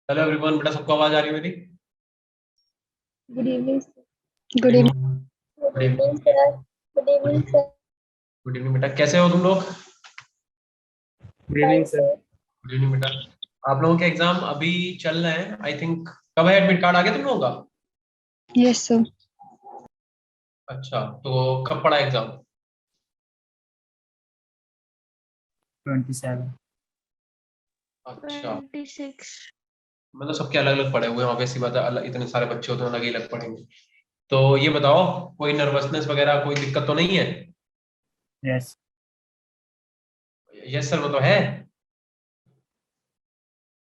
Hello everyone, बेटा सबको आवाज आ रही है मेरी? Good evening sir. Good good evening. Evening. Good good evening evening. Sir. Good good evening evening. Sir. Good evening बेटा, कैसे हो तुम लोग? Good evening fine sir. Sir. Good evening बेटा। आप लोगों के एग्जाम अभी चल रहे हैं आई थिंक। कब है एडमिट कार्ड आ गया तुम लोगों का? Yes sir. अच्छा, तो कब पड़ा एग्जाम? 27। अच्छा, 26। मतलब सबके अलग अलग पड़े हुए हैं, ऑब्वियसली बात है, अलग इतने सारे बच्चे होते हैं, अलग ही अलग पढ़ेंगे। तो ये बताओ, कोई नर्वसनेस वगैरह कोई दिक्कत तो नहीं है? यस। यस सर, वो तो है।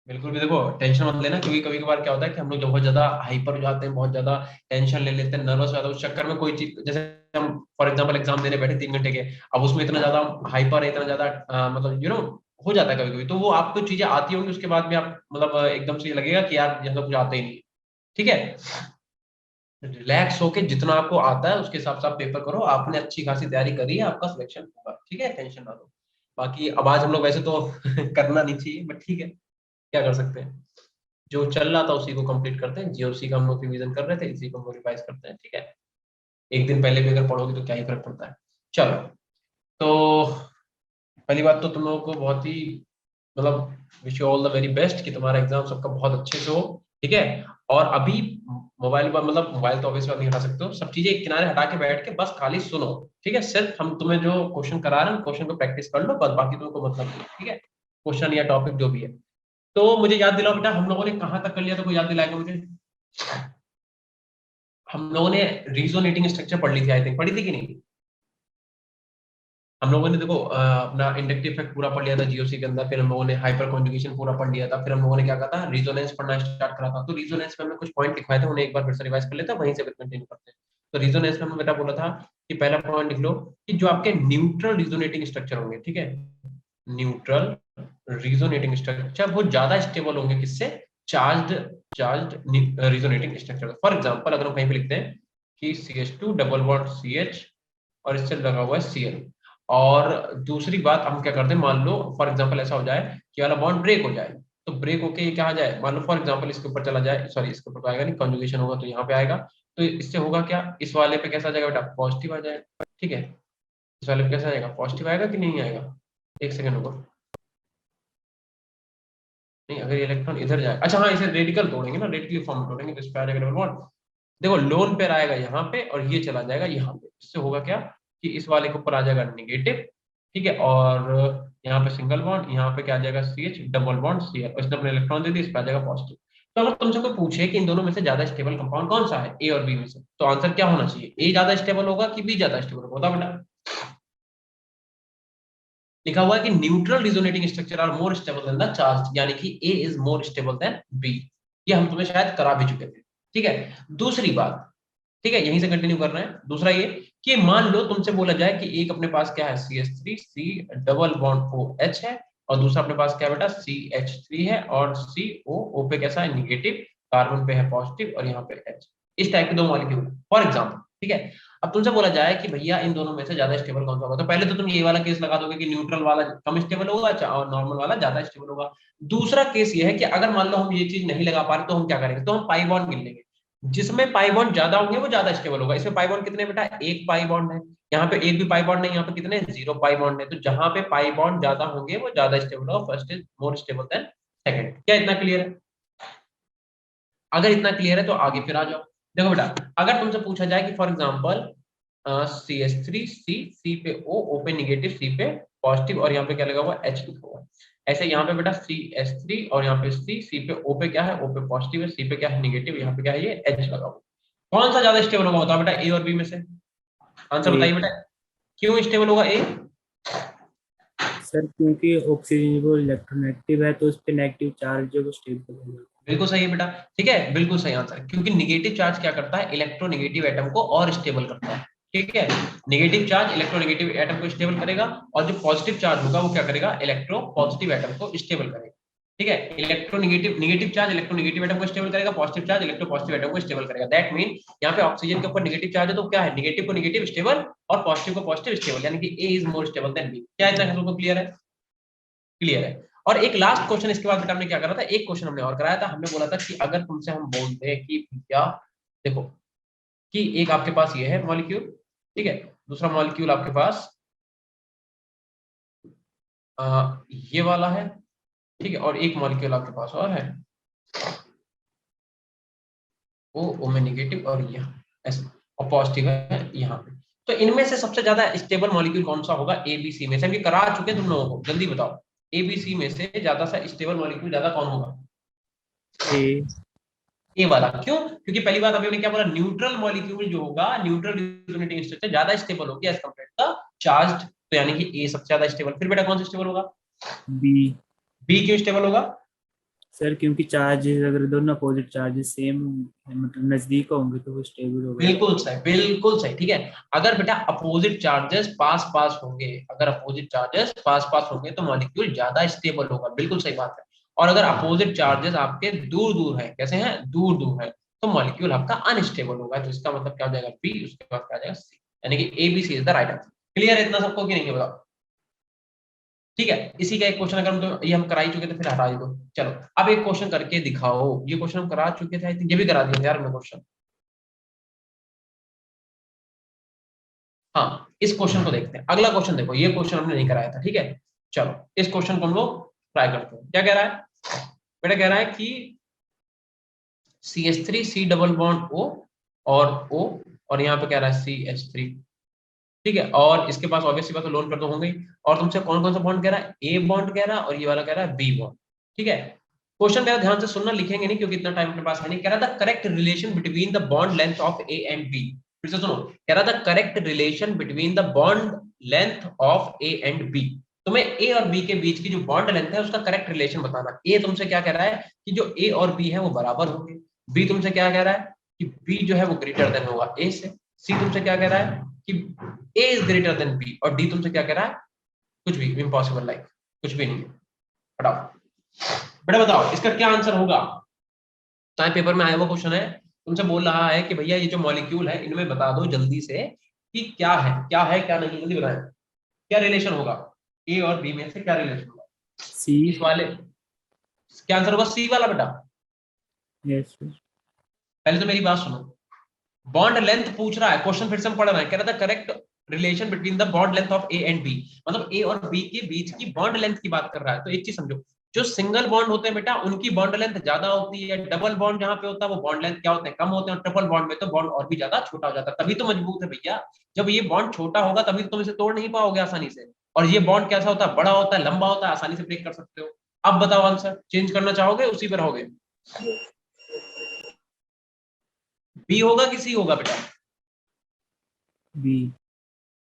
बिल्कुल भी देखो, टेंशन मत लेना, क्योंकि कभी कभार क्या होता है कि हम लोग जब बहुत ज्यादा हाइपर हो जाते हैं, बहुत ज्यादा टेंशन ले लेते हैं, नर्वस हो जाते हैं, उस चक्कर में कोई चीज, जैसे हम फॉर एग्जांपल एग्जाम देने बैठे 3 घंटे के, अब उसमें इतना ज्यादा हाइपर है, इतना ज्यादा मतलब हो जाता है कभी कभी, तो वो आपको चीजें आती होंगी, उसके बाद में आप मतलब एकदम से ये लगेगा कि यार ये तो कुछ आता ही नहीं है। ठीक है, रिलैक्स होके जितना आपको आता है उसके हिसाब से आप पेपर करो, आपने अच्छी खासी तैयारी करी है, आपका सिलेक्शन होगा। ठीक है, टेंशन ना लो। बाकी अब आज हम लोग वैसे तो करना नहीं चाहिए, बट ठीक है, क्या कर सकते हैं। जो चल रहा था उसी को कंप्लीट करते हैं, जीओसी का हम लोग रिवीजन कर रहे थे, इसी को हम लोग रिवाइज करते हैं। ठीक है, एक दिन पहले भी अगर पढ़ोगे तो क्या ही फर्क पड़ता है। चलो, तो पहली बात तो तुम लोगों को बहुत ही मतलब wish you all the very best कि तुम्हारा एग्जाम सबका बहुत अच्छे से हो। ठीक है, और अभी मोबाइल पर मतलब मोबाइल तो ऑब्वियसली आप नहीं हटा सकते हो, सब चीजें एक किनारे हटा के बैठ के बस खाली सुनो। ठीक है, सिर्फ हम तुम्हें जो क्वेश्चन करा रहे हैं क्वेश्चन को प्रैक्टिस कर लो बस, बाकी तुमको मतलब नहीं है। ठीक है, क्वेश्चन या टॉपिक जो भी है। तो मुझे याद दिलाओ बेटा, हम लोगों ने कहाँ तक कर लिया था, कोई याद दिलाएगा मुझे? हम लोगों ने रीजोनेटिंग स्ट्रक्चर पढ़ ली थी, आई थिंक पढ़ी थी कि नहीं? हम लोगों ने देखो अपना इंडक्टिव इफेक्ट पूरा पढ़ लिया था जीओसी के अंदर, फिर हम लोगों ने हाइपर कॉन्जुगेशन पूरा पढ़ लिया था, फिर हम लोगों ने क्या कहा था, रेजोनेंस पढ़ना स्टार्ट करा था। तो रेजोनेंस में हमने कुछ पॉइंट लिखवाए थे, उन्हें एक बार फिर से रिवाइज कर लेते हैं, वहीं से फिर कंटिन्यू करते हैं। तो रेजोनेंस में हमने बेटा बोला था कि पहला पॉइंट लिख लो कि जो आपके न्यूट्रल रिजोनेटिंग स्ट्रक्चर होंगे, ठीक है, न्यूट्रल रिजोनेटिंग स्ट्रक्चर वो ज्यादा स्टेबल होंगे किससे? Charged charged resonating structure. For example अगर हम कहीं पे लिखते हैं कि CH2 डबल बॉन्ड CH और इससे लगा हुआ है Cl, और दूसरी बात हम क्या करते हैं, मान लो फॉर एग्जांपल ऐसा हो जाए कि वाला बॉन्ड ब्रेक हो जाए, तो ब्रेक होके ये क्या आ जाए, मान लो फॉर एग्जांपल इसके ऊपर चला जाए, सॉरी इसके ऊपर तो आएगा नहीं, कॉन्जुगेशन होगा तो यहाँ पे आएगा, तो इससे होगा क्या, इस वाले पे कैसा आ जाएगा बेटा, पॉजिटिव आ जाएगा। ठीक है, इस वाले पे कैसा आएगा, पॉजिटिव आएगा कि नहीं आएगा? एक सेकंड होगा, नहीं अगर ये इलेक्ट्रॉन इधर जाए, अच्छा हाँ, इसे रेडिकल तोड़ेंगे ना, रेडिकली फॉर्म तोड़ेंगे तो इस पे आ जाएगा डबल बॉन्ड। देखो लोन पेयर आएगा यहाँ पे और ये चला जाएगा यहाँ पे, इससे होगा क्या कि इस वाले के ऊपर आ जाएगा निगेटिव। ठीक है, और यहाँ पे सिंगल बॉन्ड, यहाँ पे क्या आ जाएगा CH डबल बॉन्ड Cl, और इसने अपने इलेक्ट्रॉन दे दिए, इस पे आ जाएगा पॉजिटिव। तो अगर तुमसे कोई पूछे कि इन दोनों में से ज्यादा स्टेबल कंपाउंड कौन सा है, ए और बी में से, तो आंसर क्या होना चाहिए, ए ज्यादा स्टेबल होगा कि बी ज्यादा स्टेबल होगा, बताओ बेटा। लिखा हुआ है कि neutral resonating structure are more stable than the charge, यानी कि A is more stable than B. ये हम तुम्हें शायद करा भी चुके थे। ठीक है, दूसरी बात, ठीक है यहीं से कंटिन्यू कर रहे हैं, दूसरा ये कि मान लो तुमसे बोला जाए कि एक अपने पास क्या है, CH3 C double bond OH है, और दूसरा अपने पास क्या है बेटा, CH3 है और CO पे कैसा है, निगेटिव, कार्बन पे है पॉजिटिव और यहाँ पे H। इस टाइप के दो मॉलिक्यूल फॉर एग्जाम्पल। ठीक है, अब तुमसे बोला जाए कि भैया इन दोनों में से ज्यादा स्टेबल कौन सा होगा, तो पहले तो तुम ये वाला केस लगा दोगे कि न्यूट्रल वाला कम स्टेबल होगा और नॉर्मल वाला ज्यादा स्टेबल होगा। दूसरा केस ये है कि अगर मान लो हम ये चीज नहीं लगा पा रहे, तो हम क्या करेंगे, तो हम पाई बॉन्ड गिन लेंगे, जिसमें पाई बॉन्ड ज्यादा होंगे वो ज्यादा स्टेबल होगा। इसमें पाई बॉन्ड कितने बेटा, एक पाई बॉन्ड है, यहाँ पे एक भी पाई बॉन्ड नहीं, यहाँ पे कितने, 0 पाई बॉन्ड है, तो जहां पे पाई बॉन्ड ज्यादा होंगे वो ज्यादा स्टेबल होगा, first is more stable then second. क्या इतना क्लियर है? अगर इतना क्लियर है तो आगे फिर आ जाओ। देखो बेटा, अगर तुमसे पूछा जाए कि फॉर एग्जाम्पल CH3 C पे O पे निगेटिव, C पे पॉजिटिव, और यहाँ पे क्या लगा हुआ, H लिखा हुआ है, ऐसे यहाँ पे बेटा CH3 और यहाँ पे C पे O पे क्या है, O पे पॉजिटिव है, C पे क्या है, निगेटिव, यहाँ पे क्या है, ये H लगा हुआ। कौन सा ज्यादा स्टेबल होगा बताओ बेटा, ए और बी में से? Answer A. बताइए बेटा, क्यों स्टेबल होगा ए? सर क्योंकि ऑक्सीजन वो इलेक्ट्रोनेगेटिव है तो उस पे नेगेटिव चार्ज जो स्टेबल होगा। बिल्कुल सही है बेटा, ठीक है, बिल्कुल सही आंसर, क्योंकि निगेटिव चार्ज क्या करता है, इलेक्ट्रोनेगेटिव एटम को और स्टेबल करता है। ठीक है, नेगेटिव चार्ज इलेक्ट्रोनेगेटिव एटम को स्टेबल करेगा, और जो पॉजिटिव चार्ज होगा वो क्या करेगा, इलेक्ट्रो पॉजिटिव एटम को स्टेबल करेगा। ठीक है, electronegative negative charge electronegative atom को स्टेबल करेगा, positive charge electro positive atom को स्टेबल करेगा। दैट मीन यहाँ पे ऑक्सीजन के ऊपर नेगेटिव चार्ज है तो क्या है, नेगेटिव को नेगेटिव स्टेबल और पॉजिटिव को पॉजिटिव स्टेबल, यानी कि A is more stable than B. क्या इतना सबको क्लियर है? क्लियर है। और एक लास्ट क्वेश्चन इसके बाद बेटा हमने क्या करा था, एक क्वेश्चन हमने और कराया था, हमने बोला था कि अगर तुमसे हम बोलते हैं कि भैया देखो कि एक आपके पास ये है मॉलिक्यूल, ठीक है, दूसरा मॉलिक्यूल आपके पास ये वाला है, ठीक है, और एक मॉलिक्यूल आपके पास और है ओ में नेगेटिव और ये ऐसे और पॉजिटिव है यहाँ पे। तो इनमें से सबसे ज्यादा स्टेबल मॉलिक्यूल कौन सा होगा ए बी सी में से? हम ये करा चुके हैं तुम लोगों को, जल्दी बताओ ए बी सी में से ज्यादा सा स्टेबल मॉलिक्यूल ज्यादा कौन होगा? ए। ए वाला। क्यों? क्योंकि पहली बात अभी हमने क्या बोला, न्यूट्रल मॉलिक्यूल जो होगा, न्यूट्रल रिजोनेटिंग स्ट्रक्चर ज्यादा स्टेबल होगी as compare to the charged, तो यानी कि ए सबसे ज्यादा स्टेबल। फिर बेटा कौन सा स्टेबल होगा? बी। बी क्यों स्टेबल होगा? सर क्योंकि चार्जेस अगर दोनों अपोजिट चार्जेस सेम मतलब नजदीक होंगे तो वो स्टेबल होगा। बिल्कुल सही, बिल्कुल सही, ठीक है। अगर बेटा अपोजिट चार्जेस पास पास होंगे, अगर अपोजिट चार्जेस पास पास होंगे तो मॉलिक्यूल ज्यादा स्टेबल होगा, बिल्कुल सही बात है। और अगर अपोजिट चार्जेस आपके दूर दूर है, कैसे हैं, दूर दूर है, तो मॉलिक्यूल आपका अनस्टेबल होगा। तो इसका मतलब क्या हो जाएगा, बी, उसके बाद क्या हो जाएगा सी, यानी कि A B C is the right answer. Clear है इतना सबको कि नहीं है बताओ? ठीक है, इसी का एक क्वेश्चन अगर हम तो ये हम करा ही चुके थे, फिर हटा दो। चलो अब एक क्वेश्चन करके दिखाओ, ये क्वेश्चन हम करा चुके थे, आई थिंक ये भी करा दिया था यार हमने क्वेश्चन। हाँ, इस क्वेश्चन को देखते हैं। अगला क्वेश्चन देखो, ये क्वेश्चन हमने नहीं कराया था, ठीक है। चलो इस क्वेश्चन को हम लोग ट्राई करते हैं। क्या कह रहा है बेटा? कह रहा है कि CH3 C double bond O और O, और यहाँ पे कह रहा है CH3, ठीक है, और इसके पास ऑब्वियसली बात है लोन पर तो होंगे ही। और तुमसे कौन कौन सा बॉन्ड कह रहा है? ए बॉन्ड कह रहा है, और ये वाला कह रहा है बी बॉन्ड, ठीक है। क्वेश्चन मेरा ध्यान से सुनना, लिखेंगे नहीं क्योंकि इतना टाइम अपने पास है नहीं। कह रहा था correct relation between the bond length of A and B. फिर से सुनो, कह रहा था correct relation between the bond length of A and B. तुम्हें ए और बी के बीच की जो बॉन्ड लेंथ है उसका करेक्ट रिलेशन बताना। ए तुमसे क्या कह रहा है कि जो ए और बी है वो बराबर होंगे। बी तुमसे क्या कह रहा है कि बी जो है वो ग्रेटर देन होगा ए से। सी तुमसे क्या कह रहा है कि A is greater than B. और डी तुमसे क्या कह रहा है? कुछ भी, इम्पॉसिबल, लाइक कुछ भी नहीं है। हटाओ बेटा, बताओ इसका क्या आंसर होगा? चाहे पेपर में आया हुआ क्वेश्चन है, तुमसे बोल रहा है कि भैया ये जो मॉलिक्यूल है इनमें बता दो जल्दी से कि क्या है, क्या है क्या नहीं, जल्दी बताएं। क्या रिलेशन होगा ए और बी में से? क्या रिलेशन होगा सी। इस वाले? क्या आंसर होगा? सी वाला बेटा। यस। पहले तो मेरी बात सुनो, बॉन्ड लेंथ पूछ रहा है, क्वेश्चन फिर से हम पढ़ रहे हैं। कह रहा था correct relation between the bond length of A and B, मतलब ए और बी के बीच की बॉन्ड लेंथ की बात कर रहा है। तो एक चीज समझो, जो सिंगल बॉन्ड होते हैं बेटा उनकी बॉन्ड लेंथ ज्यादा होती है। डबल बॉन्ड जहां पे होता है वो बॉन्ड लेंथ क्या होते हैं, कम होते हैं। और ट्रिपल बॉन्ड में तो बॉन्ड और भी ज्यादा छोटा हो जाता है, तभी तो मजबूत है भैया। जब ये बॉन्ड छोटा होगा तभी तो तुम इसे तोड़ नहीं पाओगे आसानी से। और ये बॉन्ड कैसा होता है, बड़ा होता है, लंबा होता है, आसानी से ब्रेक कर सकते हो। अब बताओ आंसर चेंज करना चाहोगे, उसी पर रहोगे? बी होगा कि सी होगा बेटा? बी।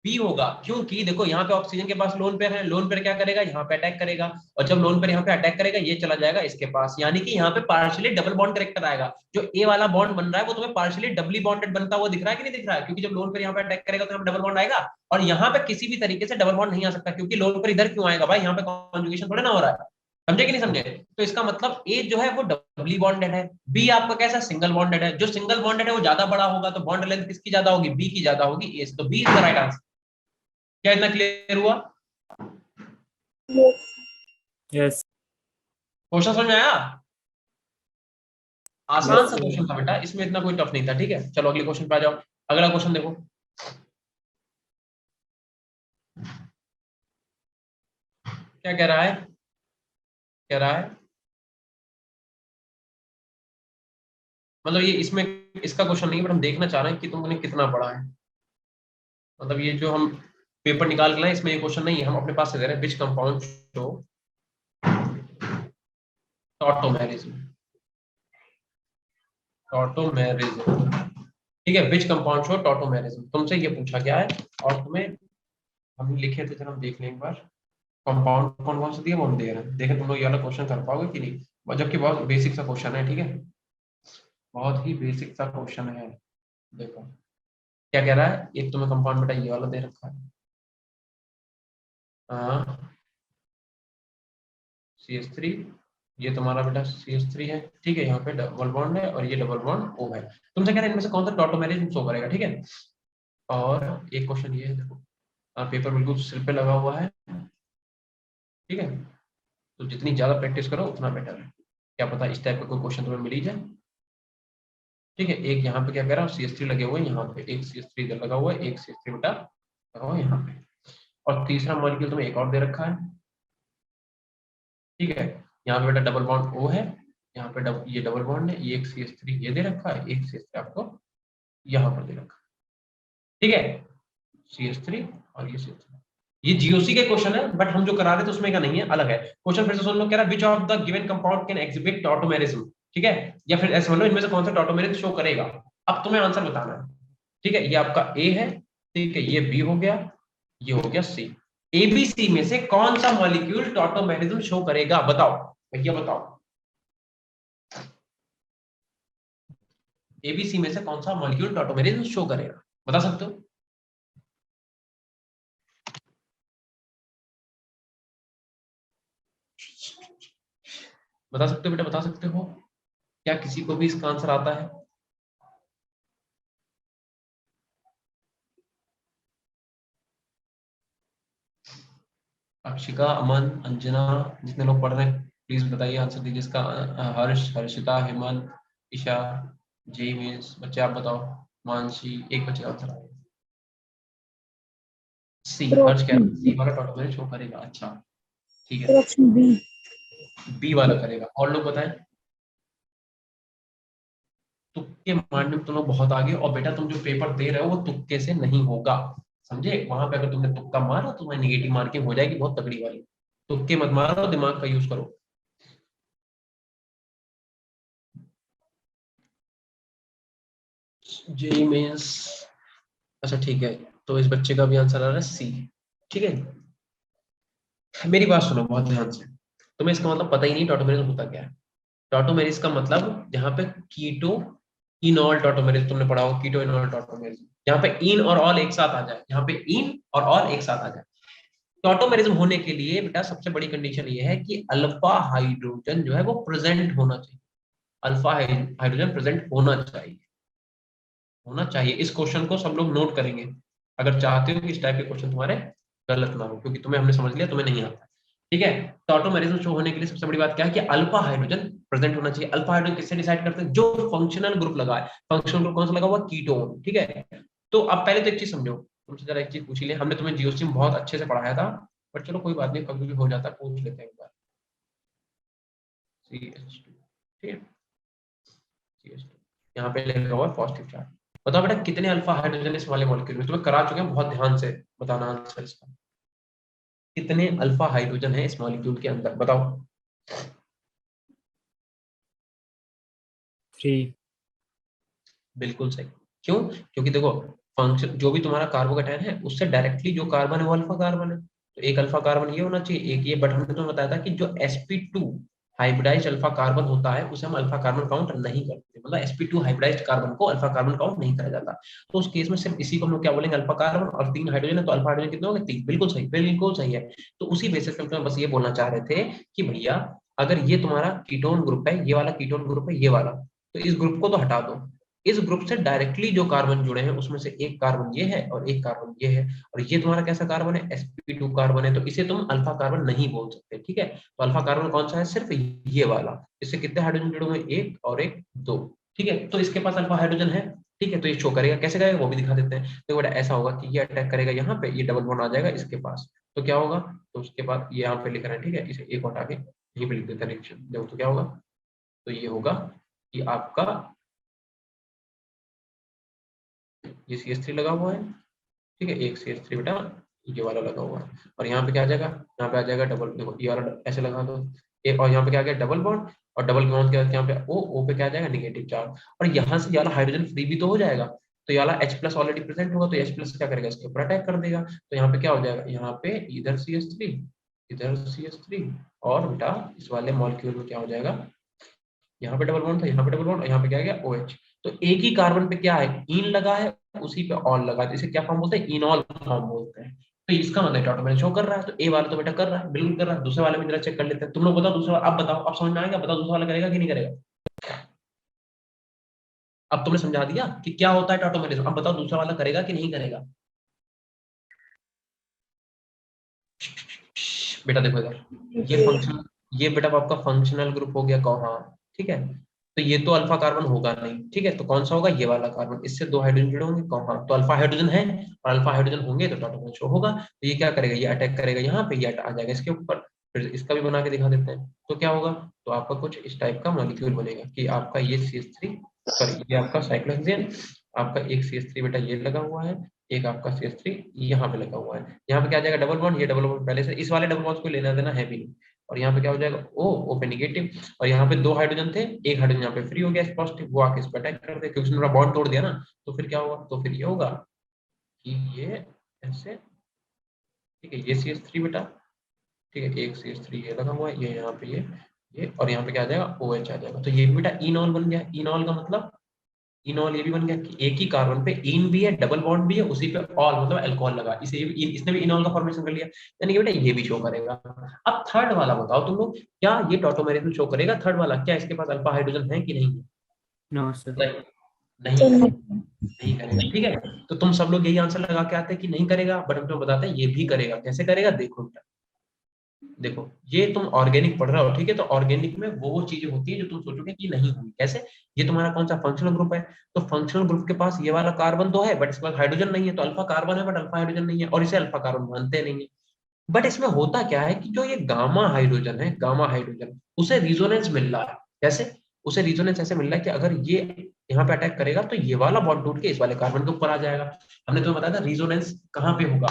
बी होगा, क्योंकि देखो यहाँ पे ऑक्सीजन के पास लोन पेयर है, लोन पेयर क्या करेगा, यहाँ पे अटैक करेगा। और जब लोन पेयर यहाँ पे अटैक करेगा ये चला जाएगा इसके पास, यानी कि यहाँ पे पार्शियली डबल बॉन्ड करेक्टर आएगा। जो ए वाला बॉन्ड बन रहा है वो तुम्हें पार्शियली डबली बॉन्डेड बनता हुआ दिख रहा है कि नहीं दिख रहा है? क्योंकि जब लोन पेयर यहाँ पे अटैक करेगा तो यहाँ पे डबल बॉन्ड आएगा। और यहाँ पे किसी भी तरीके से डबल बॉन्ड नहीं आ सकता, क्योंकि लोन पेयर इधर क्यों आएगा भाई, यहाँ पे कॉन्जुगेशन थोड़ा ना हो रहा है। समझे कि नहीं समझे? तो इसका मतलब ए जो है वो डबली बॉन्डेड है, बी आपका कैसा सिंगल बॉन्डेड है। जो सिंगल बॉन्डेड है वो ज्यादा बड़ा होगा, तो बॉन्ड लेंथ किसकी ज्यादा होगी, बी की ज्यादा होगी ए से। तो B is the right answer. क्या इतना क्लियर हुआ? Yes. यस। क्वेश्चन समझ में आया? आसान यस सा सर। क्वेश्चन था बेटा, इसमें इतना कोई टफ नहीं था, ठीक है। चलो अगले क्वेश्चन पे आ जाओ। अगला क्वेश्चन देखो, क्या कह रहा है? कह रहा है मतलब ये इसमें इसका क्वेश्चन नहीं है, बट हम देखना चाह रहे हैं कि तुमने कितना पढ़ा है। मतलब ये जो हम पेपर निकाल के लाए इसमें ये क्वेश्चन नहीं है, हम अपने पास से दे रहे हैं। Which compound show tautomerism, tautomerism, ठीक है। विच कंपाउंड शो टॉटोमेरिज्म, तुमसे ये पूछा गया है। और तुम्हें हम लिखे थे, चलो हम देख लें एक बार। कंपाउंड कौन कौन से दिए वो हम दे रहे हैं, देखें तुम लोग ये वाला क्वेश्चन कर पाओगे कि नहीं। जबकि बहुत बेसिक सा क्वेश्चन है, ठीक है, बहुत ही बेसिक सा क्वेश्चन है। देखो क्या कह रहा है, एक तुम्हें कंपाउंड बेटा ये वाला दे रखा है, हाँ CH3, ये तुम्हारा बेटा CH3 है, ठीक है। यहाँ पे डबल बॉन्ड है और ये डबल बॉन्ड O है। तुमसे कह रहे हैं इनमें से कौन सा टॉटोमेरिज्म शो करेगा, ठीक है। और एक क्वेश्चन ये है, देखो पेपर बिल्कुल सिर पे लगा हुआ है, ठीक है। तो जितनी ज्यादा प्रैक्टिस करो उतना बेटर है। क्या पता इस टाइप का कोई क्वेश्चन तुम्हें मिल ही जाए। ठीक है, एक यहाँ पे क्या कह रहा हूँ, CH3 लगे हुए हैं यहाँ पे, एक CH3 इधर लगा हुआ है, एक CH3 बेटा लगा हुआ है यहाँ पे, और तीसरा मॉलिक्यूल तुम्हें एक और दे रखा है। ठीक है, यहाँ पे बेटा डबल बॉन्ड O है, यहाँ पे ये डबल बॉन्ड है, ये एक CH3 ये दे रखा है, एक CH3 आपको यहाँ पर दे रखा है। ठीक है, CH3 और ये CH3। ये GOC के क्वेश्चन है, बट हम जो करा रहे थे उसमें का नहीं है, अलग है क्वेश्चन। फिर से सुन लो, कह रहा है which of the given compound can exhibit tautomerism. ठीक है, या फिर ऐसे बोलो इनमें से कौन सा टॉटोमेरिज्म शो करेगा। अब तुम्हें आंसर बताना है। ठीक है, ये आपका A है, ठीक है, ये B हो गया, ये हो गया C। ABC में से कौन सा मॉलिक्यूल टॉटोमेरिज्म शो करेगा, बताओ भैया बताओ। ABC में से कौन सा मॉलिक्यूल टॉटोमेरिज्म शो करेगा, बता सकते हो? बता सकते हो बेटा, बता सकते हो? क्या किसी को भी इसका आंसर आता है? अक्षिका, अमन, अंजना, जितने लोग पढ़ रहे हैं प्लीज बताइए आंसर दीजिए इसका। हर्ष, हर्षिता, हेमंत, ईशा, जय मीन्स बच्चे आप बताओ। मानसी, एक बच्चे का आंसर आया। सी, हर्ष कह रहा है सी वाला टॉटोमेरिज्म शो करेगा। अच्छा ठीक है, ऑप्शन बी। बी वाला करेगा। और लोग बताएं। तुक्के मारने में तुम लोग बहुत आगे, और बेटा तुम जो पेपर दे रहे हो वो तुक्के से नहीं होगा, समझे? वहां पे अगर तुमने तुक्का मारा तो तुम्हें नेगेटिव मार्किंग हो जाएगी बहुत तगड़ी वाली। तुक्के मत मारो, दिमाग का यूज करो। जेई मेंस, अच्छा ठीक है, तो इस बच्चे का भी आंसर आ रहा है सी। ठीक है, मेरी बात सुनो बहुत ध्यान से। तुम्हें इसका मतलब पता ही नहीं टॉटोमेरिज्म होता क्या है। टॉटोमेरिज्म का मतलब जहाँ पे कीटो इनॉल टॉटोमेरिज्म तुमने पढ़ा हो, कीटो इनॉल टॉटोमेरिज्म, यहाँ पे इन और ऑल एक साथ आ जाए, यहाँ पे इन और ऑल एक साथ आ जाए। टॉटोमेरिज्म होने के लिए बेटा सबसे बड़ी कंडीशन ये है कि अल्फा हाइड्रोजन जो है वो प्रेजेंट होना चाहिए। अल्फा हाइड्रोजन प्रेजेंट होना चाहिए। इस क्वेश्चन को सब लोग नोट करेंगे अगर चाहते हो कि इस टाइप के क्वेश्चन तुम्हारे गलत ना हो, क्योंकि तुम्हें हमने समझ लिया तुम्हें नहीं आता। ठीक है, टॉटोमेरिज्म शो होने के लिए सबसे बड़ी बात क्या है कि अल्फा हाइड्रोजन प्रेजेंट होना चाहिए। अल्फा हाइड्रोजन किससे डिसाइड करते हैं? जो फंक्शनल ग्रुप लगा है। फंक्शनल ग्रुप कौन सा लगा हुआ? कीटोन। ठीक है, तो अब पहले तो एक चीज समझो, तुमसे जरा एक चीज पूछ लिया हमने, तुम्हें जीओसी में बहुत अच्छे से पढ़ाया था, बट चलो कोई बात नहीं, कभी भी हो जाता है, पूछ लेते हैं एक बार। CH2, ठीक है, CH2 यहाँ पे लगा हुआ पॉजिटिव चार्ज। बताओ बेटा कितने अल्फा हाइड्रोजन इस वाले मॉलिक्यूल में? तुम्हें करा चुके हैं, बहुत ध्यान से बताना आंसर इसका। कितने अल्फा हाइड्रोजन है इस मॉलिक्यूल के अंदर, बताओ। 3। बिल्कुल सही। क्यों? क्योंकि देखो फंक्शन जो भी तुम्हारा कार्बोकेटायन है उससे डायरेक्टली जो कार्बन है वो अल्फा कार्बन है, तो एक अल्फा कार्बन ये होना चाहिए, एक ये। बट हमने तुम्हें बताया था कि जो sp2 हाइब्रिडाइज्ड अल्फा कार्बन होता है उसे हम अल्फा कार्बन काउंट नहीं करते, मतलब sp2 हाइब्रिडाइज्ड कार्बन को अल्फा कार्बन काउंट नहीं करा जाता। तो उस केस में सिर्फ इसी को हम लोग क्या बोलेंगे? Alpha carbon. और 3 हाइड्रोजन है तो अल्फा हाइड्रोजन कितने हो गए? 3। बिल्कुल सही, बिल्कुल सही है। तो उसी बेसिस पे हम बस ये बोलना चाह रहे थे कि भैया अगर ये तुम्हारा कीटोन ग्रुप है, ये वाला कीटोन ग्रुप है, ये वाला, तो इस ग्रुप को तो हटा दो। इस ग्रुप से डायरेक्टली जो कार्बन जुड़े हैं उसमें से एक कार्बन ये है और एक कार्बन ये है, और ये तुम्हारा कैसा कार्बन है? sp2 कार्बन है, तो इसे तुम अल्फा कार्बन नहीं बोल सकते। ठीक है, तो अल्फा कार्बन कौन सा है? सिर्फ ये वाला। इससे कितने हाइड्रोजन जुड़े हुए? एक और एक, दो। ठीक है, तो इसके पास अल्फा हाइड्रोजन है। ठीक है, तो ये शो करेगा, कैसे करेगा वो भी दिखा देते हैं। तो बेटा ऐसा होगा कि ये अटैक करेगा यहाँ पे, ये डबल बॉन्ड आ जाएगा इसके पास, तो क्या होगा? तो उसके बाद ये यहाँ पे लिख रहे हैं, ठीक है, इसे एक हटा के यहीं पे लिख देते हैं रिएक्शन, देखो तो क्या होगा? तो ये होगा कि आपका ये CH3 लगा हुआ है, ठीक है, एक CH3 बेटा ये वाला लगा हुआ है, और यहाँ पे क्या आ जाएगा? यहाँ पे आ जाएगा डबल, देखो ये वाला ऐसे लगा दो एक, और यहाँ पे क्या आ गया? डबल बॉन्ड, और डबल बॉन्ड क्या यहाँ पे O पे क्या आ जाएगा? Negative charge. और यहाँ से ये वाला हाइड्रोजन फ्री भी तो हो जाएगा, तो ये वाला H+ ऑलरेडी प्रेजेंट होगा, तो H+ क्या करेगा? इसके ऊपर अटैक कर देगा। तो यहाँ पे क्या हो जाएगा? यहाँ पे इधर CH3, इधर CH3, और बेटा इस वाले मॉलिक्यूल में क्या हो जाएगा? यहाँ पे डबल बॉन्ड था, यहाँ पे डबल बॉन्ड, और यहाँ पे क्या आ गया? OH। तो एक ही कार्बन पे क्या है? इन लगा है, उसी पे ऑल लगा है, इसे क्या फॉर्म बोलते हैं? इनॉल फॉर्म बोलते हैं। तो इसका मतलब टॉटोमेरिज्म शो कर रहा है, तो ए वाला तो बेटा कर रहा है, बिल्कुल कर रहा है। दूसरे वाले में जरा चेक कर लेते हैं। तुम लोग बताओ दूसरा, अब बताओ, अब समझ में आएगा? बताओ दूसरा वाला करेगा कि नहीं करेगा? अब तुमने समझा दिया कि क्या होता है टॉटोमेरिज्म, अब बताओ दूसरा वाला करेगा कि नहीं करेगा? बेटा देखो इधर, ये फंक्शन ये बेटा आपका फंक्शनल ग्रुप हो गया कौन, हाँ ठीक है। तो ये तो अल्फा कार्बन होगा नहीं, ठीक है, तो कौन सा होगा, ये वाला कार्बन, इससे 2 हाइड्रोजन जुड़े होंगे कौन, हाँ तो अल्फा हाइड्रोजन है, और अल्फा हाइड्रोजन होंगे तो टॉटोमर शो होगा। तो ये क्या करेगा, ये अटैक करेगा यहाँ पे, ये आ जाएगा इसके ऊपर। फिर इसका भी बना के दिखा देते हैं, तो क्या होगा, तो आपका कुछ इस टाइप का मॉलिक्यूल बनेगा कि आपका ये CH3, सॉरी ये आपका साइक्लोहेक्सेन, आपका एक CH3 बेटा ये लगा हुआ है, एक आपका CH3 यहाँ पे लगा हुआ है। यहाँ पे क्या आ जाएगा, डबल बॉन्ड, ये डबल बॉन्ड पहले से, इस वाले डबल बॉन्ड को लेना देना है भी नहीं। और यहाँ पे क्या हो जाएगा, O पे निगेटिव, और यहाँ पे 2 हाइड्रोजन थे, एक हाइड्रोजन यहाँ पे फ्री हो गया पॉजिटिव, वो आके इस पे अटैक कर दे क्योंकि उसने बॉन्ड तोड़ दिया ना। तो फिर क्या होगा, तो फिर ये होगा कि ये ऐसे, ठीक है, ये CH3 बेटा, ठीक है, एक CH3 ये लगा हुआ है, ये यहाँ पे ये और यहाँ पे क्या आ जाएगा, OH आ जाएगा। तो ये भी बेटा इनॉल बन गया। इनॉल का मतलब, इनॉल ये भी बन गया कि एक ही कार्बन पे इन भी है, डबल बॉन्ड भी है, उसी पे ऑल मतलब अल्कोहल लगा, इसने भी इनॉल का फॉर्मेशन कर लिया, यानी कि बेटा ये भी शो करेगा। अब थर्ड वाला बताओ तुम लोग, क्या ये टॉटोमेरिज्म शो करेगा थर्ड वाला, क्या इसके पास अल्फा हाइड्रोजन है कि नहीं है? No sir. नहीं, नहीं करेगा, नहीं करेगा, ठीक है। तो तुम सब लोग यही आंसर लगा के आते हैं कि नहीं करेगा, बट हम तुम्हें बताते हैं ये भी करेगा। कैसे करेगा, देखो बेटा, देखो ये तुम ऑर्गेनिक पढ़ रहे हो, ठीक है, तो ऑर्गेनिक में वो चीजें होती है जो तुम सोचोगे कि नहीं हुई। कैसे, ये तुम्हारा कौन सा फंक्शनल ग्रुप है, तो फंक्शनल ग्रुप के पास ये वाला कार्बन तो है बट इसके पास हाइड्रोजन नहीं है, तो अल्फा कार्बन है बट अल्फा हाइड्रोजन नहीं है, और इसे अल्फा कार्बन मानते नहीं है। बट इसमें होता क्या है कि जो ये गामा हाइड्रोजन है, गामा हाइड्रोजन, उसे रिजोनेंस मिल रहा है। कैसे, उसे रिजोनेंस ऐसे मिल रहा है कि अगर ये यहाँ पे अटैक करेगा तो ये वाला बॉन्ड टूट के इस वाले कार्बन के ऊपर आ जाएगा। हमने तुम्हें बताया था रिजोनेंस कहाँ पे होगा,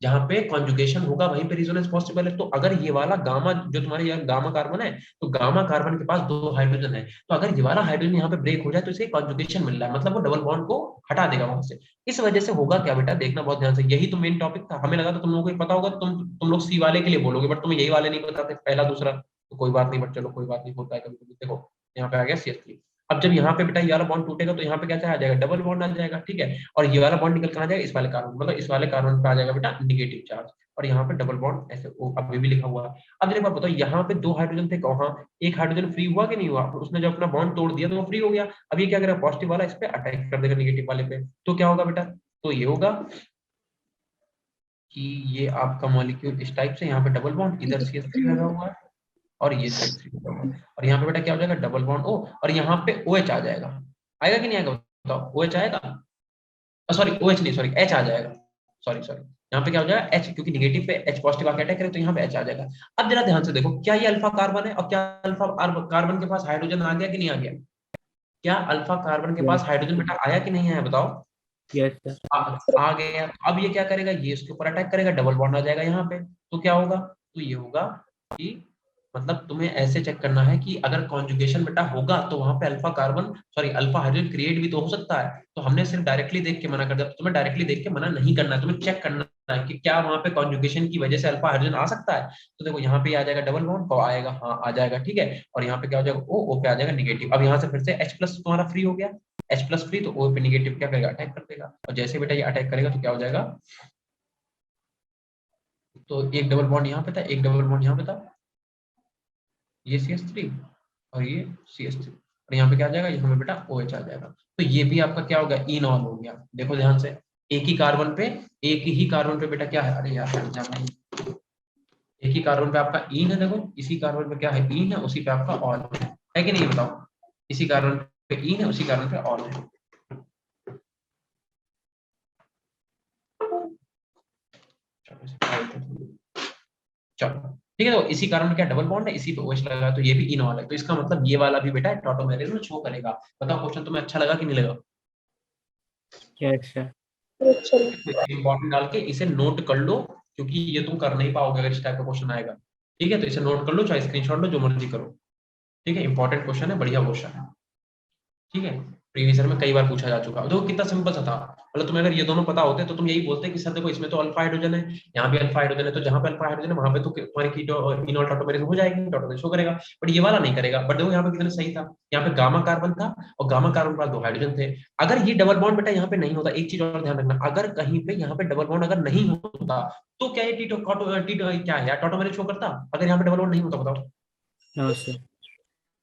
जहाँ पे कॉन्जुगेशन होगा वहीं पे रिजोनेंस पॉसिबल है। तो अगर ये वाला गामा, जो तुम्हारे यहाँ गामा कार्बन है, तो गामा कार्बन के पास 2 हाइड्रोजन है, तो अगर ये वाला हाइड्रोजन यहाँ पे ब्रेक हो जाए तो इसे कॉन्जुगेशन मिल रहा है, मतलब वो डबल बॉन्ड को हटा देगा वहां से। इस वजह से होगा क्या बेटा, देखना बहुत ध्यान से, यही तो मेन टॉपिक था। हमें लगा तो तुम लोगों को ही पता होगा, तो तुम लोग सी वाले के लिए बोलोगे, बट तुम्हें यही वाले नहीं बताते, पहला दूसरा, तो कोई बात नहीं, बट चलो कोई बात नहीं, होता है कभी कभी। देखो यहाँ पे आ गया CH3। अब जब यहाँ पे बेटा ये वाला बॉन्ड टूटेगा तो यहाँ पे क्या आ जाएगा, डबल बॉन्ड आ जाएगा, ठीक है, और ये वाला बॉन्ड निकल कर आ जाएगा इस वाले कार्बन, मतलब इस वाले कार्बन पे आ जाएगा बेटा निगेटिव चार्ज, और यहाँ पे डबल बॉन्ड ऐसे अभी भी लिखा हुआ है। अब जरा बात बताओ, यहाँ पे 2 हाइड्रोजन थे कहाँ, एक हाइड्रोजन फ्री हुआ कि नहीं हुआ, उसने जब अपना बॉन्ड तोड़ दिया तो वो फ्री हो गया। अब ये क्या करेगा, पॉजिटिव वाला इस पे अटैक कर देगा निगेटिव वाले पे, तो क्या होगा बेटा, तो ये होगा कि ये आपका मॉलिक्यूल इस टाइप से, यहाँ पे डबल बॉन्ड, इधर CH3 लगा हुआ है और ये CH3 लगा हुआ है, और यहाँ पे बेटा क्या हो जाएगा, डबल बॉन्ड O, और यहाँ पे OH आ जाएगा। आएगा कि नहीं आएगा बताओ, OH आएगा, सॉरी OH नहीं, सॉरी H आ जाएगा, सॉरी सॉरी, यहाँ पे क्या हो जाएगा H, क्योंकि निगेटिव पे H पॉजिटिव आके अटैक करे तो यहाँ पे H आ जाएगा। अब जरा ध्यान से देखो, क्या ये अल्फा कार्बन है, और क्या अल्फा कार्बन के पास हाइड्रोजन आ गया कि नहीं आ गया, क्या अल्फा कार्बन के पास हाइड्रोजन बेटा आया कि नहीं आया बताओ, यस सर। आ गया। अब ये क्या करेगा, ये इसके ऊपर अटैक करेगा, डबल बॉन्ड आ जाएगा यहाँ पे, तो क्या होगा, तो ये होगा कि, मतलब तुम्हें ऐसे चेक करना है कि अगर कॉन्जुगेशन बेटा होगा तो वहां पे alpha carbon, sorry alpha hydrogen create भी तो हो सकता है। तो हमने सिर्फ डायरेक्टली देख के मना कर दिया, तो तुम्हें डायरेक्टली देख के मना नहीं करना है, तुम्हें चेक करना है कि क्या वहां पे कॉन्जुगेशन की वजह से अल्फा हाइड्रोजन आ सकता है। तो देखो यहाँ पे आ जाएगा डबल बॉन्ड, तो आएगा, हाँ आ जाएगा, ठीक है, और यहाँ पे क्या हो जाएगा, O पे आ जाएगा निगेटिव। अब यहाँ से फिर से H प्लस तुम्हारा फ्री हो गया, H प्लस फ्री, तो O पे निगेटिव क्या करेगा, अटैक कर देगा, और जैसे बेटा ये अटैक करेगा तो क्या हो जाएगा, तो एक डबल बॉन्ड यहाँ पे था, एक डबल बॉन्ड यहाँ पे था, ये CH3 और ये CH3, और यहाँ पे क्या आ जाएगा, यहाँ पे बेटा OH आ जाएगा। तो ये भी आपका क्या हो गया, इनॉल हो गया। देखो ध्यान से, एक ही कार्बन पे, एक ही कार्बन पे बेटा क्या है, अरे यार एक ही कार्बन पे आपका इन है, देखो इसी कार्बन पे क्या है, इन है, उसी पे आपका ऑल है कि नहीं बताओ, इसी कार्बन पे इन है, उसी कार्बन पे ऑल है। चलो ठीक है, तो इसी कारण क्या डबल बॉन्ड है, इसी पे OH लगा, तो ये भी इनॉल है, तो इसका मतलब ये वाला भी बेटा टॉटोमेरिज्म शो करेगा। बताओ क्वेश्चन तुम्हें अच्छा लगा कि नहीं लगा, यस सर। इंपॉर्टेंट डाल के इसे नोट कर लो, क्योंकि ये तुम कर नहीं पाओगे अगर इस टाइप का क्वेश्चन आएगा। ठीक है, तो इसे नोट कर लो, चाहे स्क्रीनशॉट लो, जो मर्जी करो। ठीक है, इंपॉर्टेंट क्वेश्चन है, बढ़िया क्वेश्चन है। ठीक है, प्रीवियस ईयर में कई बार पूछा जा चुका है। देखो कितना सिंपल सा था, मतलब तुम्हें अगर ये दोनों पता होते तो तुम यही बोलते कि सर देखो इसमें तो अल्फा हाइड्रोजन है, यहाँ भी अल्फा हाइड्रोजन है, तो जहाँ पे अल्फा हाइड्रोजन है वहां पे तो तुम्हारी कीटो इनॉल टॉटोमेरिज्म हो जाएगी, टॉटोमेरिज्म शो करेगा। बट ये वाला नहीं करेगा। बट देखो यहाँ पे कितना सही था, यहाँ पे गामा कार्बन था और गामा कार्बन पर 2 हाइड्रोजन थे। अगर ये डबल बॉन्ड बेटा यहाँ पे नहीं होता, एक चीज और ध्यान रखना, अगर कहीं पे यहाँ पे डबल बॉन्ड अगर नहीं होता तो क्या ये टीटो क्या है टॉटोमेरिज्म शो करता, अगर यहाँ पे डबल बॉन्ड नहीं होता बताओ, नो सर।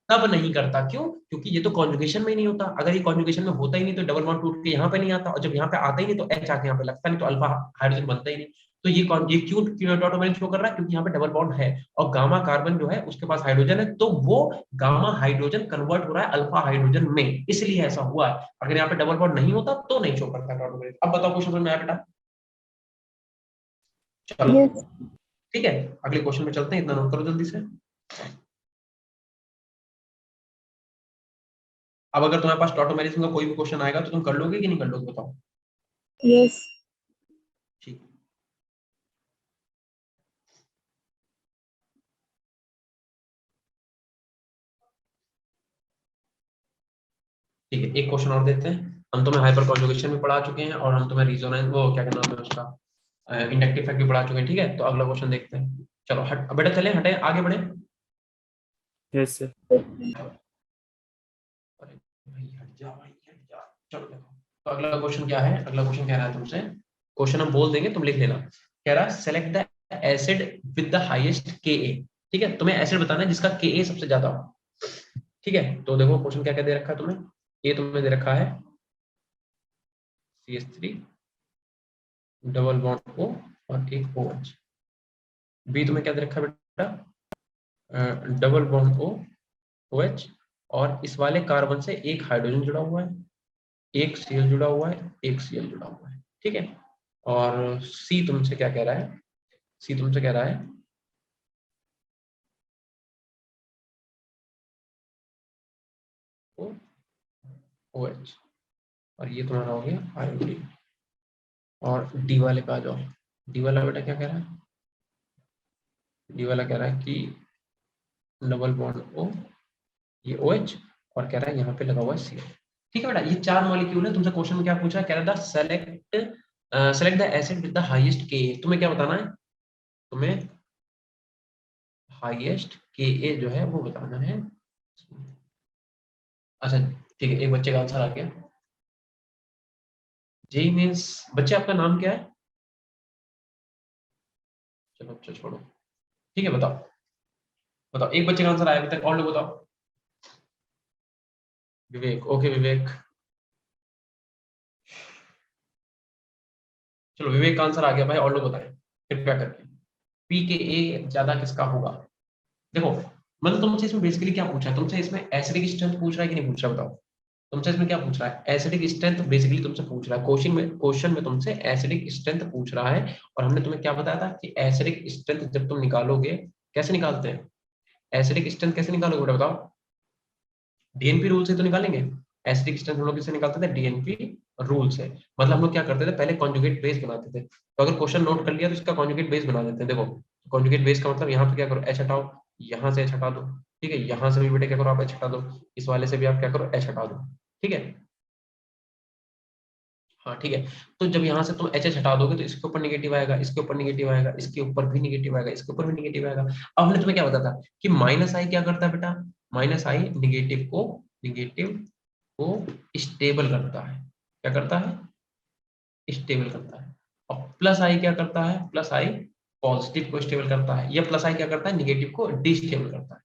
तब नहीं करता। क्यों, क्योंकि ये तो कॉन्जुगेशन में ही नहीं होता। अगर ये कॉन्जुगेशन में होता ही नहीं तो डबल बॉन्ड टूट के यहाँ पे नहीं आता, और जब यहाँ पे आता ही नहीं तो H आके यहाँ पे लगता नहीं, तो अल्फा हाइड्रोजन बनता ही नहीं। तो ये क्यों टॉटोमेरिन शो कर रहा है, क्योंकि यहाँ पे डबल बॉन्ड है और गामा कार्बन जो है उसके पास हाइड्रोजन है, तो वो गामा हाइड्रोजन कन्वर्ट हो रहा है अल्फा हाइड्रोजन में, इसलिए ऐसा हुआ है। अगर यहाँ पे डबल बॉन्ड नहीं होता तो नहीं शो करता टॉटोमेरिन। अब बताओ क्वेश्चन में आया बेटा? चलो Yes. ठीक है, अगले क्वेश्चन में चलते हैं, इतना नोट करो जल्दी से। अब अगर तुम्हारे पास टॉटोमेरिज्म का कोई भी क्वेश्चन आएगा तो तुम कर लोगे कि नहीं कर लोगे, बताओ? Yes. ठीक ठीक है, एक क्वेश्चन और देते हैं। हम तुम्हें हाइपर कॉन्जुगेशन भी पढ़ा चुके हैं और हम तुम्हें रिजोनेंस, वो क्या कहना है उसका, इंडक्टिव इफेक्ट भी पढ़ा चुके हैं। ठीक है, तो अगला क्वेश्चन देखते हैं। चलो हट बेटा, चले हटे आगे बढ़े। Yes sir. अरे भाई हट जा, भाई हट जा। चलो देखो, तो अगला क्वेश्चन क्या है, अगला क्वेश्चन कह रहा है तुमसे, क्वेश्चन हम बोल देंगे तुम लिख लेना। कह रहा है select the acid with the highest Ka। ठीक है, तुम्हें एसिड बताना है जिसका Ka सबसे ज्यादा हो। ठीक है, तो देखो क्वेश्चन क्या क्या दे रखा है तुम्हें। ए तुम्हें दे रखा है CH3 डबल बॉन्ड O और एक OH। बी तुम्हें क्या दे रखा है बेटा, डबल बॉन्ड O OH, और इस वाले कार्बन से एक हाइड्रोजन जुड़ा हुआ है, एक Cl जुड़ा हुआ है, एक Cl जुड़ा हुआ है। ठीक है, और सी तुमसे क्या कह रहा है, सी तुमसे कह रहा है OH, और ये तुम्हारा हो गया आयोडीन। और डी वाले पे आ जाओ। डी वाला बेटा क्या कह रहा है, डी वाला कह रहा है कि डबल बॉन्ड O, ये OH, और कह रहा है यहाँ पे लगा हुआ है Cl। ठीक है बेटा, ये चार मॉलिक्यूल है। तुमसे क्वेश्चन में क्या पूछा है, कह रहा था select the acid with the highest Ka। तुम्हें क्या बताना है, तुम्हें हाईएस्ट Ka जो है वो बताना है। अच्छा ठीक है, एक बच्चे का आंसर आ गया। जेई मीन्स, बच्चे आपका नाम क्या है? चलो अच्छा छोड़ो, ठीक है बताओ, बताओ एक बच्चे का आंसर आया अभी तक, और लोग बताओ। विवेक, ओके विवेक, चलो विवेक का आंसर आ गया भाई, और लोग बताएं कृपया करके। Pka ज्यादा किसका होगा? देखो मतलब तुमसे इसमें बेसिकली क्या पूछा है, तुमसे इसमें एसिडिक स्ट्रेंथ पूछ रहा है कि नहीं पूछ रहा, बताओ। तुमसे इसमें क्या पूछ रहा है, एसिडिक स्ट्रेंथ बेसिकली तुमसे पूछ रहा है। क्वेश्चन में तुमसे एसिडिक स्ट्रेंथ पूछ रहा है, और हमने तुम्हें क्या बताया था कि एसिडिक स्ट्रेंथ जब तुम निकालोगे, कैसे निकालते हैं एसिडिक स्ट्रेंथ, कैसे निकालोगे बेटा बताओ? डीएनपी रूल से तो निकालेंगे। एसिडिक स्ट्रेंथ हम लोग किससे निकालते थे, डीएनपी रूल से। मतलब हम लोग क्या करते थे, पहले कॉन्जुगेट बेस बनाते थे। तो अगर क्वेश्चन नोट कर लिया तो इसका कॉन्जुगेट बेस बना देते हैं। देखो कॉन्जुगेट बेस का मतलब यहाँ पे क्या करो, एच हटाओ, यहाँ से एच हटा दो। ठीक है, यहाँ से भी बेटे क्या करो आप एच हटा दो, इस वाले से भी आप क्या करो एच हटा दो। ठीक है, हाँ ठीक है। तो जब यहाँ से तुम एच एच हटा दोगे तो इसके ऊपर निगेटिव आएगा, इसके ऊपर निगेटिव आएगा, इसके ऊपर भी निगेटिव आएगा, इसके ऊपर भी निगेटिव आएगा। अब हमने तुम्हें क्या बताया था कि माइनस आई क्या करता है बेटा, माइनस आई निगेटिव को स्टेबल करता है। क्या करता है, स्टेबल करता है। और प्लस आई क्या करता है, प्लस आई पॉजिटिव को स्टेबल करता है, या प्लस आई क्या करता है, निगेटिव को डिस्टेबल करता है।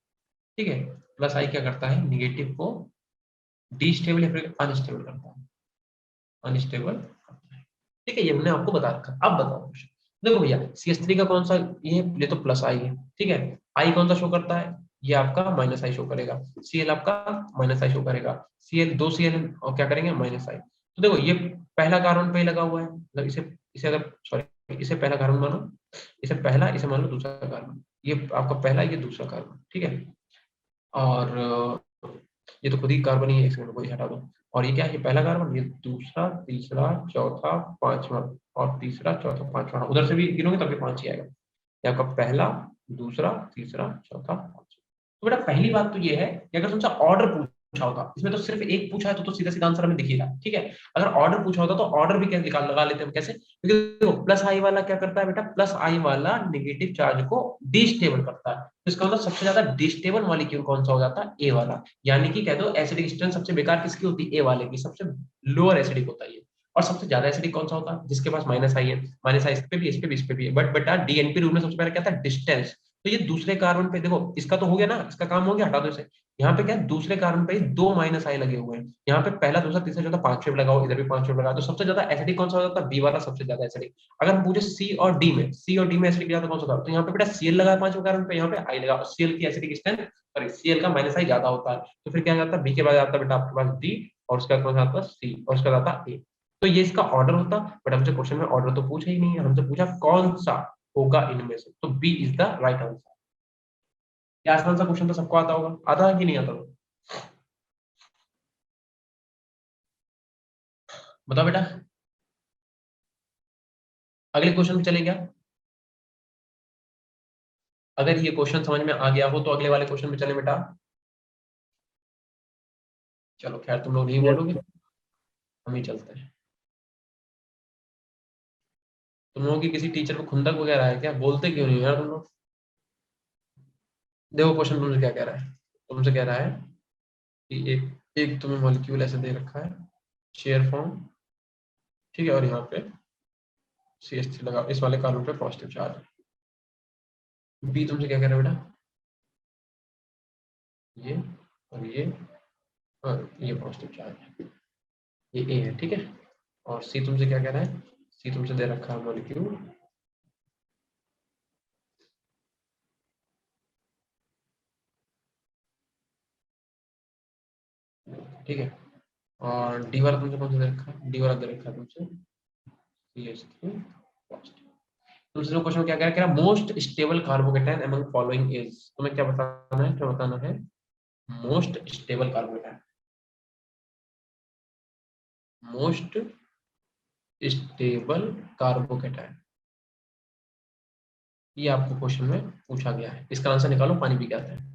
ठीक है, प्लस आई क्या करता है, निगेटिव को डिस्टेबल या फिर अनस्टेबल करता है, अनस्टेबल। ठीक है, ये हमने आपको बता रखा। अब बताओ क्वेश्चन, देखो भैया CH3 का कौन सा, ये तो प्लस आई है। ठीक है, आई कौन सा शो करता है, ये आपका माइनस आई शो करेगा। Cl आपका माइनस आई शो करेगा। दो Cl और क्या करेंगे माइनस आई। तो देखो ये पहला कार्बन पे लगा हुआ है, मतलब इसे इसे अगर सॉरी इसे पहला कार्बन मानो, इसे पहला, इसे मान लो दूसरा कार्बन। ये आपका पहला, ये दूसरा कार्बन। ठीक है, और ये तो खुद ही कार्बन ही है, एक सेकंड को हटा दो। और ये क्या है, ये पहला कार्बन, ये दूसरा, तीसरा, चौथा, पांचवा, और तीसरा, चौथा, पांचवा। उधर से भी गिनोगे तब भी पांच ही आएगा। ये आपका पहला, दूसरा, तीसरा, चौथा, पांचवा। तो बेटा पहली बात तो ये है कि अगर तुमसे ऑर्डर पूछा होता, इसमें तो सिर्फ एक पूछा है तो सीधा सीधा आंसर हमें दिखेगा। ठीक है, अगर ऑर्डर पूछा होता तो ऑर्डर भी क्या निकाल लगा लेते हम, कैसे, क्योंकि देखो प्लस आई वाला क्या करता है बेटा, प्लस आई वाला नेगेटिव चार्ज को डिस्टेबल करता है। तो इसका मतलब सबसे ज्यादा डिस्टेबल मॉलिक्यूल कौन सा हो जाता है, ए वाला। यानी कि कह दो एसिडिक स्ट्रेंथ सबसे बेकार किसकी होती है, ए वाले की, सबसे लोअर एसिडिक होता है। और सबसे ज्यादा एसिडिक कौन सा होता है, जिसके पास माइनस आई है। माइनस आई इस पे भी, इस पे भी, इस पे भी है। बट बेटा डीएनपी रूल में सबसे पहले क्या था, डिस्टेंस। तो ये दूसरे कार्बन पे देखो, इसका तो हो गया ना, इसका काम हो गया, हटा दो इसे। यहाँ पे क्या है, दूसरे कार्बन पे 2 माइनस आई लगे हुए हैं। यहाँ पे पहला, दूसरा, तीसरा, चौथा 5 वेव लगाओ, इधर भी 5 वेव लगाओ, तो सबसे ज्यादा एसिडिक कौन सा हो जाता है? बी वाला सबसे ज्यादा एसिडिक। अगर हम पूछे सी और डी में, सी और डी में एसिडिक ज्यादा कौन सा था, तो यहाँ पे बेटा सीएल लगा है 5वें कार्बन पे, यहाँ पे आई लगा, सीएल की एसिडिक स्ट्रेंथ, सॉरी सीएल का माइनस आई ज्यादा होता है, तो फिर क्या जाता है, बी के बाद आता है बेटा आपके पास डी, और उसके बाद कौन सा आता है? सी, और उसके बाद आता है ए। तो ये इसका ऑर्डर होता, बट हमसे क्वेश्चन में ऑर्डर तो पूछा ही नहीं है, हमसे पूछा कौन सा होगा इनमें से, तो B is the right answer. ये आसान सा क्वेश्चन तो सबको आता होगा, आता है कि नहीं आता? बताओ बेटा, अगले क्वेश्चन में चले क्या? अगर ये क्वेश्चन समझ में आ गया हो तो अगले वाले क्वेश्चन में चले बेटा। चलो खैर, तुम लोग नहीं यस बोलोगे, हम ही चलते हैं। तुम लोगों की किसी टीचर को खुंदक वगैरह है क्या? बोलते क्यों नहीं यार तुम लोग? देखो क्वेश्चन तुमसे क्या कह रहा है, तुमसे कह रहा है कि एक एक तुम्हें मॉलिक्यूल ऐसे दे रखा है, शेयर फॉर्म, ठीक है, और यहाँ पे CH3 लगा, इस वाले कार्बन पे पॉजिटिव चार्ज है। बी तुमसे क्या कह रहा है बेटा? ये और ये और ये पॉजिटिव चार्ज है, ये ए है, ठीक है। और सी तुमसे क्या कह रहा है? सी तुमसे दे रखा है मॉलिक्यूल, ठीक है। और डी वाला तुमसे कौन सा दे रखा है? डी वाला दे रखा है तुमसे CH3 पॉजिटिव। दूसरे क्वेश्चन में क्या कह रहा है? Most stable carbocation among following is, तुम्हें क्या बताना है? क्या बताना है? Most stable carbocation, most stable carbocation, ये आपको क्वेश्चन में पूछा गया है। इसका आंसर निकालो, पानी पी के आते हैं।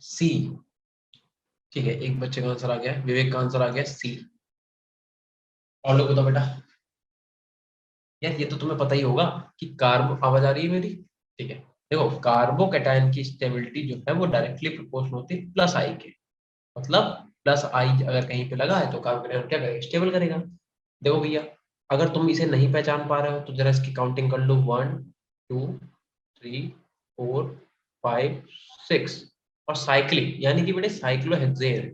सी, ठीक है, एक बच्चे का आंसर आ गया, विवेक का आंसर आ गया सी। और लोग बताओ बेटा। यार ये तो तुम्हें पता ही होगा कि कार्बो, आवाज आ रही है मेरी? ठीक है, देखो कार्बोकेटाइन की स्टेबिलिटी जो है वो डायरेक्टली प्रोपोर्शनल होती है प्लस आई के, मतलब प्लस आई अगर कहीं पे लगा है तो कार्बोकेटाइन क्या करेगा? स्टेबल करेगा। देखो भैया, अगर तुम इसे नहीं पहचान पा रहे हो तो जरा इसकी काउंटिंग कर लो, 1 2 3 4 5 6, और साइक्लिक यानी कि बेटे साइक्लोहेक्सेन,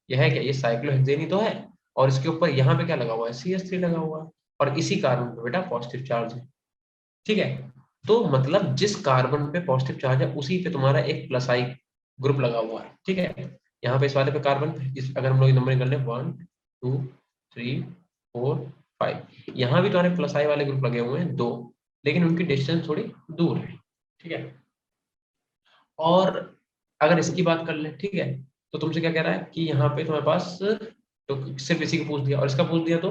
यह है क्या? ये साइक्लोहेक्सेन ही तो है, और इसके ऊपर यहाँ पे क्या लगा हुआ है? CH3 लगा हुआ है, और इसी कार्बन पे बेटा पॉजिटिव चार्ज है, ठीक है। तो मतलब जिस कार्बन पे पॉजिटिव चार्ज है उसी पे तुम्हारा एक प्लस आई ग्रुप लगा हुआ है, ठीक है। यहाँ पे इस वाले पे कार्बन पे अगर हम लोग नंबरिंग कर ले 1 2 3 4 5, यहाँ भी तुम्हारे प्लस आई वाले ग्रुप लगे हुए हैं दो, लेकिन उनकी डिस्टेंस थोड़ी दूर है, ठीक है। और अगर इसकी बात कर ले, ठीक है, तो तुमसे क्या कह रहा है कि यहाँ पे तुम्हारे पास, तो सिर्फ इसी को पूछ दिया और इसका पूछ दिया, तो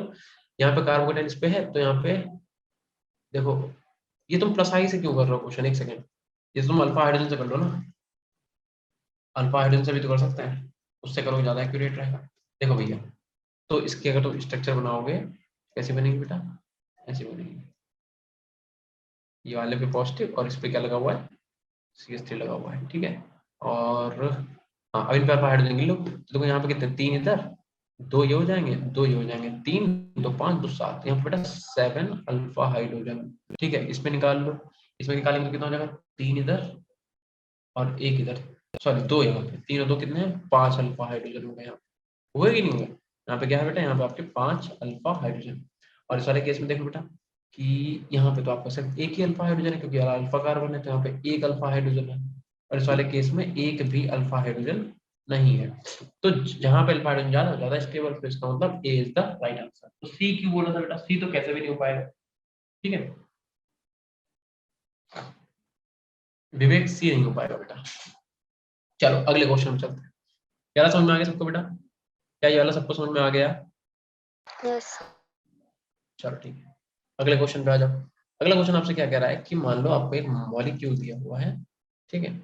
यहाँ पे कार्बोकेटाइन इस पे है, तो यहाँ पे देखो, ये तुम प्लस आई से क्यों कर रहे हो क्वेश्चन? एक सेकंड, ये तो तुम अल्फा हाइड्रोजन से कर लो ना, अल्फा हाइड्रोजन से भी तो कर सकते हैं, उससे करोगे ज्यादा एक्यूरेट रहेगा। देखो भैया, तो इसके अगर तुम स्ट्रक्चर बनाओगे, कैसे बनेगी बेटा? ऐसे बनेगी, ये वाले पे पॉजिटिव और इस पे क्या लगा हुआ है? CH3 लगा हुआ है, ठीक है। और हाँ, अब इन पे अल्फा हाइड्रोजन गिन लो, तो देखो यहाँ पे कितने, 3 इधर, 2 ये हो जाएंगे, 2 ये हो जाएंगे, 3 2 5 2 7, यहाँ पे बेटा 7 अल्फा हाइड्रोजन, ठीक है। इसमें निकाल लो, इसमें निकालेंगे तो कितना हो जाएगा, 3 इधर और 1 इधर, सॉरी 2 यहाँ पे, 3 और 2 कितने हैं, 5 अल्फा हाइड्रोजन हो गए यहाँ, हुए कि नहीं हुए। यहाँ पे क्या है बेटा, यहाँ पे आपके 5 अल्फा हाइड्रोजन। और इस वाले केस में देखो बेटा कि यहाँ पे तो आपका सिर्फ एक ही अल्फा हाइड्रोजन है, क्योंकि अल्फा कार्बन है, तो यहाँ पे एक अल्फा हाइड्रोजन है। और इस वाले केस में एक भी अल्फा हाइड्रोजन नहीं है। तो जहां पे अल्फा हाइड्रोजन ज्यादा स्टेबल, तो इसका मतलब ए इज द राइट आंसर। तो सी क्यों बोला था बेटा, सी तो कैसे भी नहीं हो पाएगा, ठीक है। विवेक, सी नहीं हो पाएगा बेटा। चलो अगले क्वेश्चन में चलते हैं। ये वाला समझ में आ गया सबको बेटा, क्या ये वाला सबको समझ में आ गया। Yes. चलो ठीक है, अगले क्वेश्चन पे आ जाओ। अगला क्वेश्चन आपसे क्या कह रहा है कि मान लो आपको एक मॉलिक्यूल दिया हुआ है, ठीक है।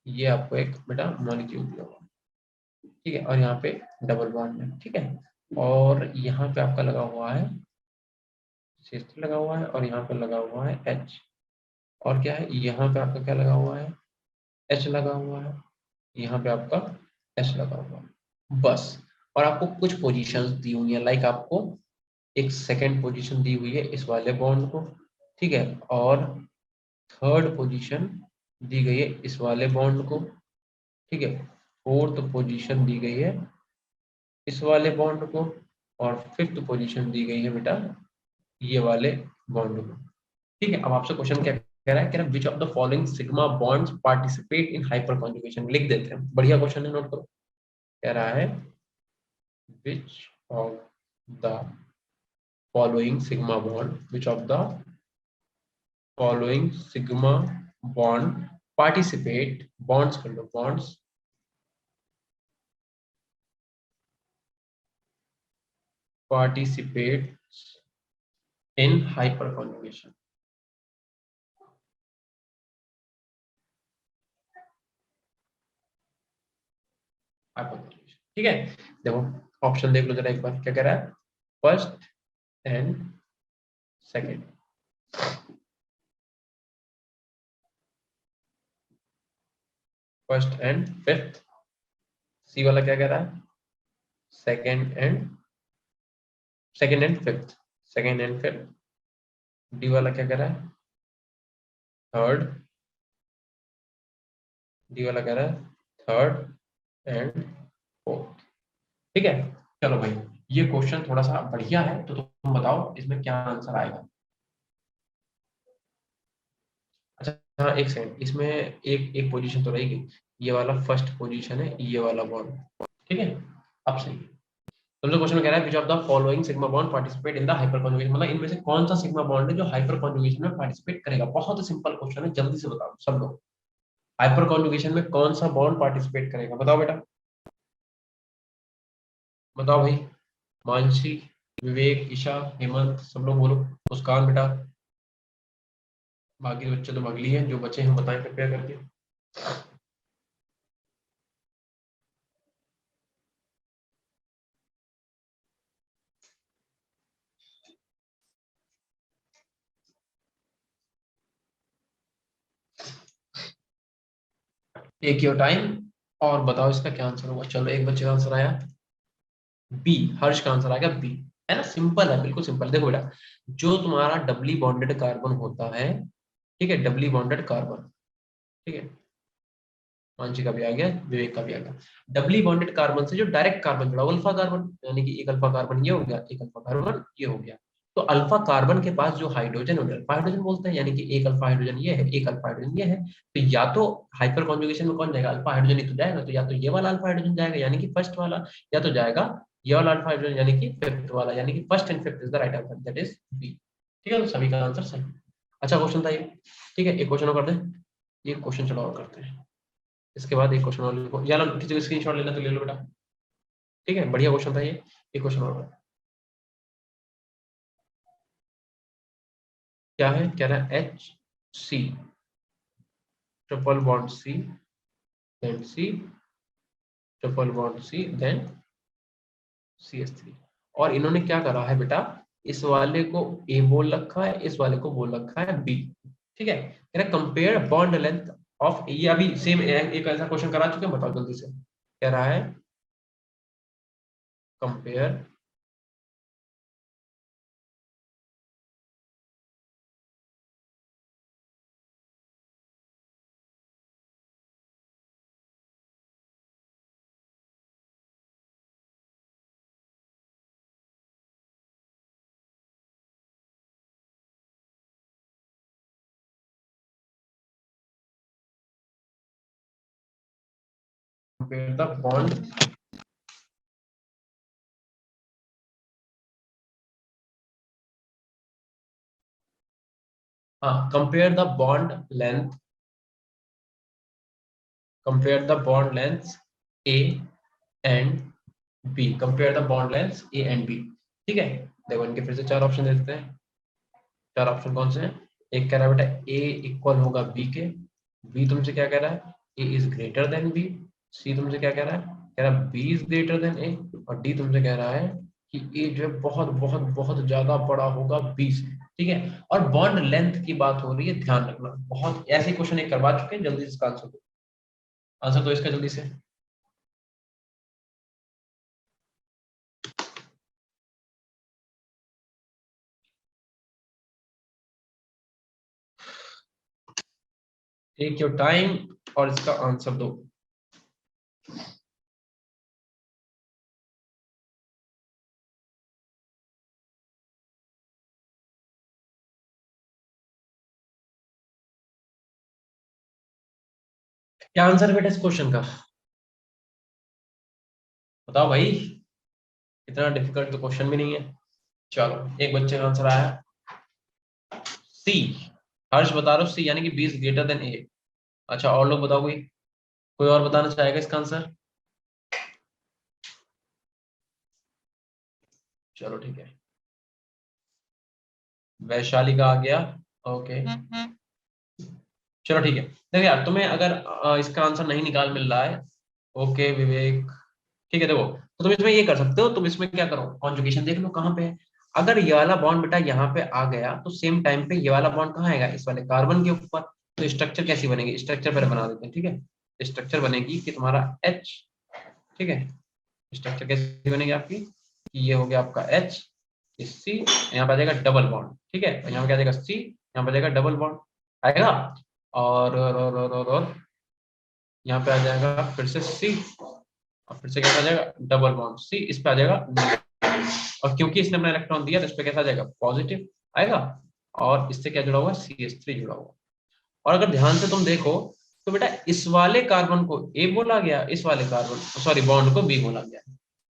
ये आपको एक बेटा मॉलिक्यूल दिया हुआ है, ठीक है। और यहाँ पे डबल बॉन्ड है, ठीक है। और यहाँ पे आपका लगा हुआ है CH3 लगा हुआ है, और यहाँ पे लगा हुआ है H। और क्या है, यहाँ पे आपका क्या लगा हुआ है, H लगा हुआ है, यहाँ पे आपका H लगा हुआ है, बस। और आपको कुछ पोजीशंस दी हुई है, लाइक आपको एक सेकंड पोजीशन दी हुई है इस वाले बॉन्ड को, ठीक है। और थर्ड पोजीशन दी गई है इस वाले बॉन्ड को, ठीक है। फोर्थ पोजीशन दी गई है इस वाले बॉन्ड को, और फिफ्थ पोजीशन दी गई है बेटा ये वाले बॉन्ड को, ठीक है। अब आपसे क्वेश्चन क्या कह रहा है, कह रहा है which of the following sigma bonds participate in hyper conjugation. लिख देते हैं, बढ़िया क्वेश्चन है, नोट करो। कह रहा है which of the following sigma bond, which of the following sigma bond participate, bonds कर लो, बॉन्ड्स participates in hyperconjugation। ठीक है। देखो ऑप्शन देख लो जरा एक बार, क्या कह रहा है, first and second, first and fifth. C वाला क्या कह रहा है, second and fifth, second and fifth. D वाला क्या कह रहा है, थर्ड, डी वाला कह रहा है थर्ड एंड फोर्थ, ठीक है। चलो भाई, ये क्वेश्चन थोड़ा सा बढ़िया है, तो तुम बताओ इसमें क्या आंसर आएगा। अच्छा हाँ, एक सेकंड, इसमें एक एक पोजीशन तो रहेगी, ये वाला फर्स्ट पोजीशन है, ये वाला बॉन्ड, ठीक है। अब सही है। तुमसे क्वेश्चन में कह रहा है which of the following sigma bond participate in the hyper conjugation, मतलब इनमें से कौन सा सिग्मा बॉन्ड है जो हाइपर कॉन्जुगेशन में पार्टिसिपेट करेगा। बहुत ही सिंपल क्वेश्चन है, जल्दी से बताओ सब लोग, हाइपर कॉन्जुगेशन में कौन सा बॉन्ड पार्टिसिपेट करेगा, बताओ बेटा, बताओ भाई। मानसी, विवेक, ईशा, हेमंत, सब लोग बोलो। मुस्कान बेटा, बाकी बच्चे तो भगली हैं, जो बच्चे हम बताएं कृपया करके। टेक योर टाइम और बताओ इसका क्या आंसर होगा। चलो एक बच्चे का आंसर आया बी, हर्ष का आंसर आ गया बी, है ना। सिंपल है, बिल्कुल सिंपल। देखो बेटा, जो तुम्हारा डबली बॉन्डेड कार्बन होता है, ठीक है, डबली बॉन्डेड कार्बन, ठीक है। मानसी का भी आ गया, विवेक का भी आ गया। डबली बॉन्डेड कार्बन से जो डायरेक्ट कार्बन जुड़ा, अल्फा कार्बन, यानी कि एक अल्फा कार्बन ये हो गया, एक अल्फा कार्बन ये हो गया। तो अल्फा कार्बन के पास जो हाइड्रोजन है, अल्फा हाइड्रोजन बोलते हैं, यानी कि एक अल्फा हाइड्रोजन ये है, एक अल्फा हाइड्रोजन ये है। तो या तो हाइपर कॉन्जुगेशन में कौन जाएगा, अल्फा हाइड्रोजन ही तो जाएगा। तो या तो ये वाला अल्फा हाइड्रोजन जाएगा, यानी कि फर्स्ट वाला, या तो जाएगा ये वाला अल्फा हाइड्रोजन, यानी कि फिफ्थ वाला, यानी कि first and fifth is the right answer, that is B, ठीक है। तो सभी का आंसर सही। अच्छा क्वेश्चन था ये, ठीक है। एक क्वेश्चन और कर दे, ये क्वेश्चन चलो और करते हैं, इसके बाद एक क्वेश्चन और लिखो, या किसी को स्क्रीनशॉट लेना तो ले लो बेटा, ठीक है। बढ़िया क्वेश्चन था ये, एक क्वेश्चन और। क्या है, कह रहा है H C, triple bond C, then C, triple bond C, then CH3। और इन्होंने क्या करा है बेटा, इस वाले को ए बोल रखा है, इस वाले को बोल रखा है बी, ठीक है। कह रहा है कंपेयर बॉन्ड लेंथ ऑफ, ये अभी सेम एक ऐसा क्वेश्चन करा चुके हैं, बताओ जल्दी से। कह रहा है compare compare the bond compare the bond length, compare the bond length A and B, compare the bond length A and B. ठीक है, देखो इनके फिर से चार ऑप्शन दे देते हैं। चार ऑप्शन कौन से हैं? एक कह रहा है बेटा ए इक्वल होगा बी के, बी तुमसे क्या कह रहा है, ए इज ग्रेटर देन बी, सी तुमसे क्या कह रहा है, कह रहा है बी इज ग्रेटर देन ए, और डी तुमसे कह रहा है कि ए जो है बहुत बहुत बहुत ज्यादा बड़ा होगा बी से। ठीक है, और बॉन्ड लेंथ की बात हो रही है, ध्यान रखना, बहुत ऐसे क्वेश्चन एक करवा चुके हैं, जल्दी से इसका आंसर दो, आंसर दो इसका जल्दी से। टेक योर टाइम और इसका आंसर दो। क्या आंसर है बेटा इस क्वेश्चन का, बताओ भाई, इतना डिफिकल्ट तो क्वेश्चन भी नहीं है। चलो एक बच्चे का आंसर आया सी, हर्ष बता रहे हो सी, यानी कि बी इज ग्रेटर देन ए। अच्छा और लोग बताओ, कोई और बताना चाहेगा इसका आंसर? चलो ठीक है, वैशाली का आ गया, ओके चलो ठीक है। देखो यार, तुम्हें अगर इसका आंसर नहीं निकाल मिल रहा है, ओके विवेक, ठीक है देखो, तो तुम इसमें ये कर सकते हो, तुम इसमें क्या करो, कॉन्जुगेशन देख लो कहाँ पे है। अगर ये वाला बॉन्ड बेटा यहाँ पे आ गया, तो सेम टाइम पे ये वाला बॉन्ड कहाँ आएगा, इस वाले कार्बन के ऊपर। तो स्ट्रक्चर कैसी बनेगी, स्ट्रक्चर पर बना देते हैं। ठीक है, स्ट्रक्चर बनेगी कि तुम्हारा H, ठीक है, स्ट्रक्चर कैसी बनेगी आपकी, कि ये हो गया आपका H, सी, यहाँ पे आ जाएगा डबल बॉन्ड। ठीक है, यहाँ पे क्या आ जाएगा सी, यहाँ पे आ जाएगा डबल बॉन्ड आएगा, और यहाँ पे आ जाएगा फिर से सी, और फिर से कैसा आ जाएगा डबल बॉन्ड सी, इस पे आ जाएगा नेगेटिव। और क्योंकि इसने अपना इलेक्ट्रॉन दिया तो इस पे कैसा आ जाएगा पॉजिटिव आएगा, और इससे क्या जुड़ा हुआ है CH3 जुड़ा हुआ। और अगर ध्यान से तुम देखो तो बेटा इस वाले कार्बन को ए बोला गया, इस वाले कार्बन सॉरी बॉन्ड को बी बोला गया।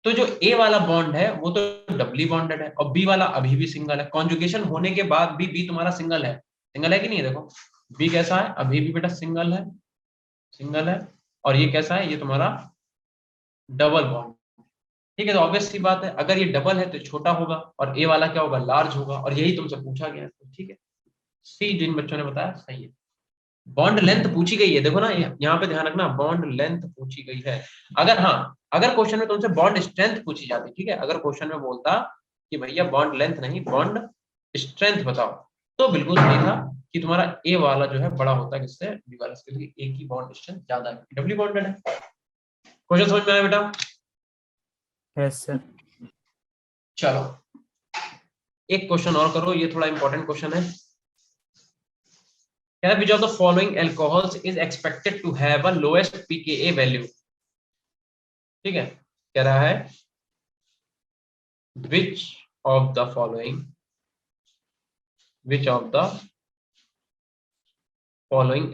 तो जो ए वाला बॉन्ड है वो तो डबली बॉन्डेड है, और बी वाला अभी भी सिंगल है। कॉन्जुगेशन होने के बाद भी बी तुम्हारा सिंगल है, सिंगल है कि नहीं है, देखो बी कैसा है, अभी भी बेटा सिंगल है, सिंगल है। और ये कैसा है, ये तुम्हारा डबल बॉन्ड। ठीक है, तो ऑब्वियस सी बात है, अगर ये डबल है तो छोटा होगा, और ए वाला क्या होगा, लार्ज होगा, और यही तुमसे पूछा गया है। ठीक है, सी जिन बच्चों ने बताया सही है। बॉन्ड लेंथ पूछी गई है, देखो ना यहाँ पे ध्यान रखना, बॉन्ड लेंथ पूछी गई है। अगर हाँ, अगर क्वेश्चन में तुमसे बॉन्ड स्ट्रेंथ पूछी जाती, ठीक है, अगर क्वेश्चन में बोलता कि भैया बॉन्ड लेंथ नहीं बॉन्ड स्ट्रेंथ बताओ, तो बिल्कुल सही था कि तुम्हारा ए वाला जो है बड़ा होता है किससे, बी वाला से, क्योंकि ए की बॉन्ड स्ट्रेंथ ज्यादा है, डबली बॉन्डेड है। क्वेश्चन समझ में आया बेटा? Yes sir. चलो एक क्वेश्चन और करो, ये थोड़ा इंपॉर्टेंट क्वेश्चन है। Which of the following alcohols is expected to have a lowest pKa value? ठीक है, कह रहा है which of the following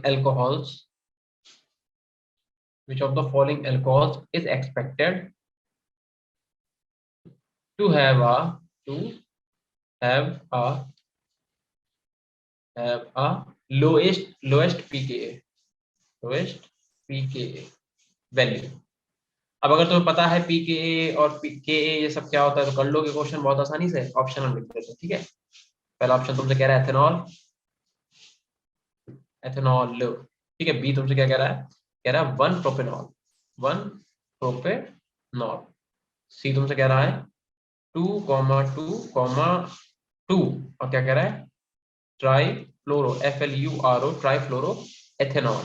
alcohols is expected to have a lowest pKa value। अब अगर तुम्हें पता है pKa और pKa ये सब क्या होता है तो कर लोगे क्वेश्चन बहुत आसानी से। ऑप्शन हम लिख देते हैं, ठीक है। पहला ऑप्शन तुमसे कह रहा है एथेनॉल, ठीक है। बी तुमसे क्या कह रहा है, कह रहा है 1 प्रोपेनॉल। सी तुमसे कह रहा है 2,2,2 और क्या कह रहा है trifluoro, FLURO trifluoro ethanol.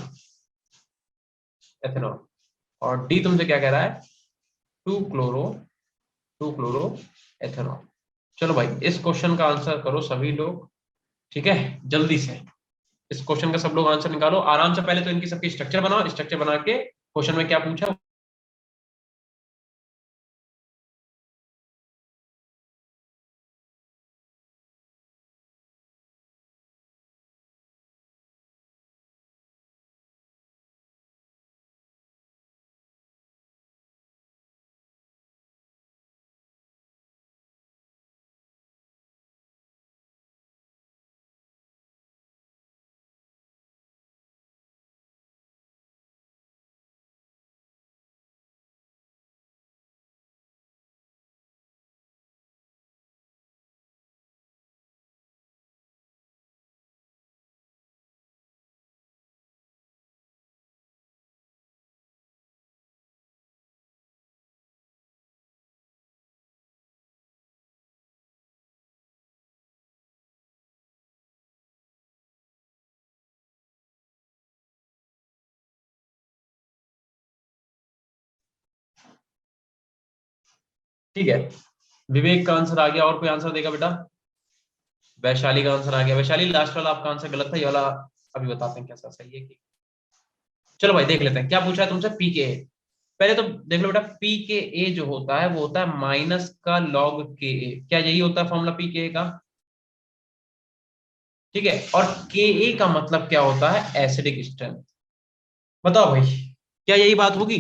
Ethanol. और डी तुमसे क्या कह रहा है, 2 क्लोरो एथेनॉल। चलो भाई इस क्वेश्चन का आंसर करो सभी लोग, ठीक है, जल्दी से इस क्वेश्चन का सब लोग आंसर निकालो आराम से। पहले तो इनकी सबकी स्ट्रक्चर बनाओ, स्ट्रक्चर बना के क्वेश्चन में क्या पूछा। ठीक है, विवेक का आंसर आ गया, और कोई आंसर देगा बेटा? वैशाली का आंसर आ गया। वैशाली लास्ट वाला आपका आंसर गलत था, ये वाला अभी बताते हैं कैसा सही है कि। चलो भाई देख लेते हैं क्या पूछा है तुमसे, पी के ए। पहले तो देख लो बेटा, पी के ए जो होता है वो होता है माइनस का लॉग के ए। क्या यही होता है फॉर्मूला पी के ए का? ठीक है, और के ए का मतलब क्या होता है, एसिडिक स्ट्रेंथ। बताओ भाई क्या यही बात होगी?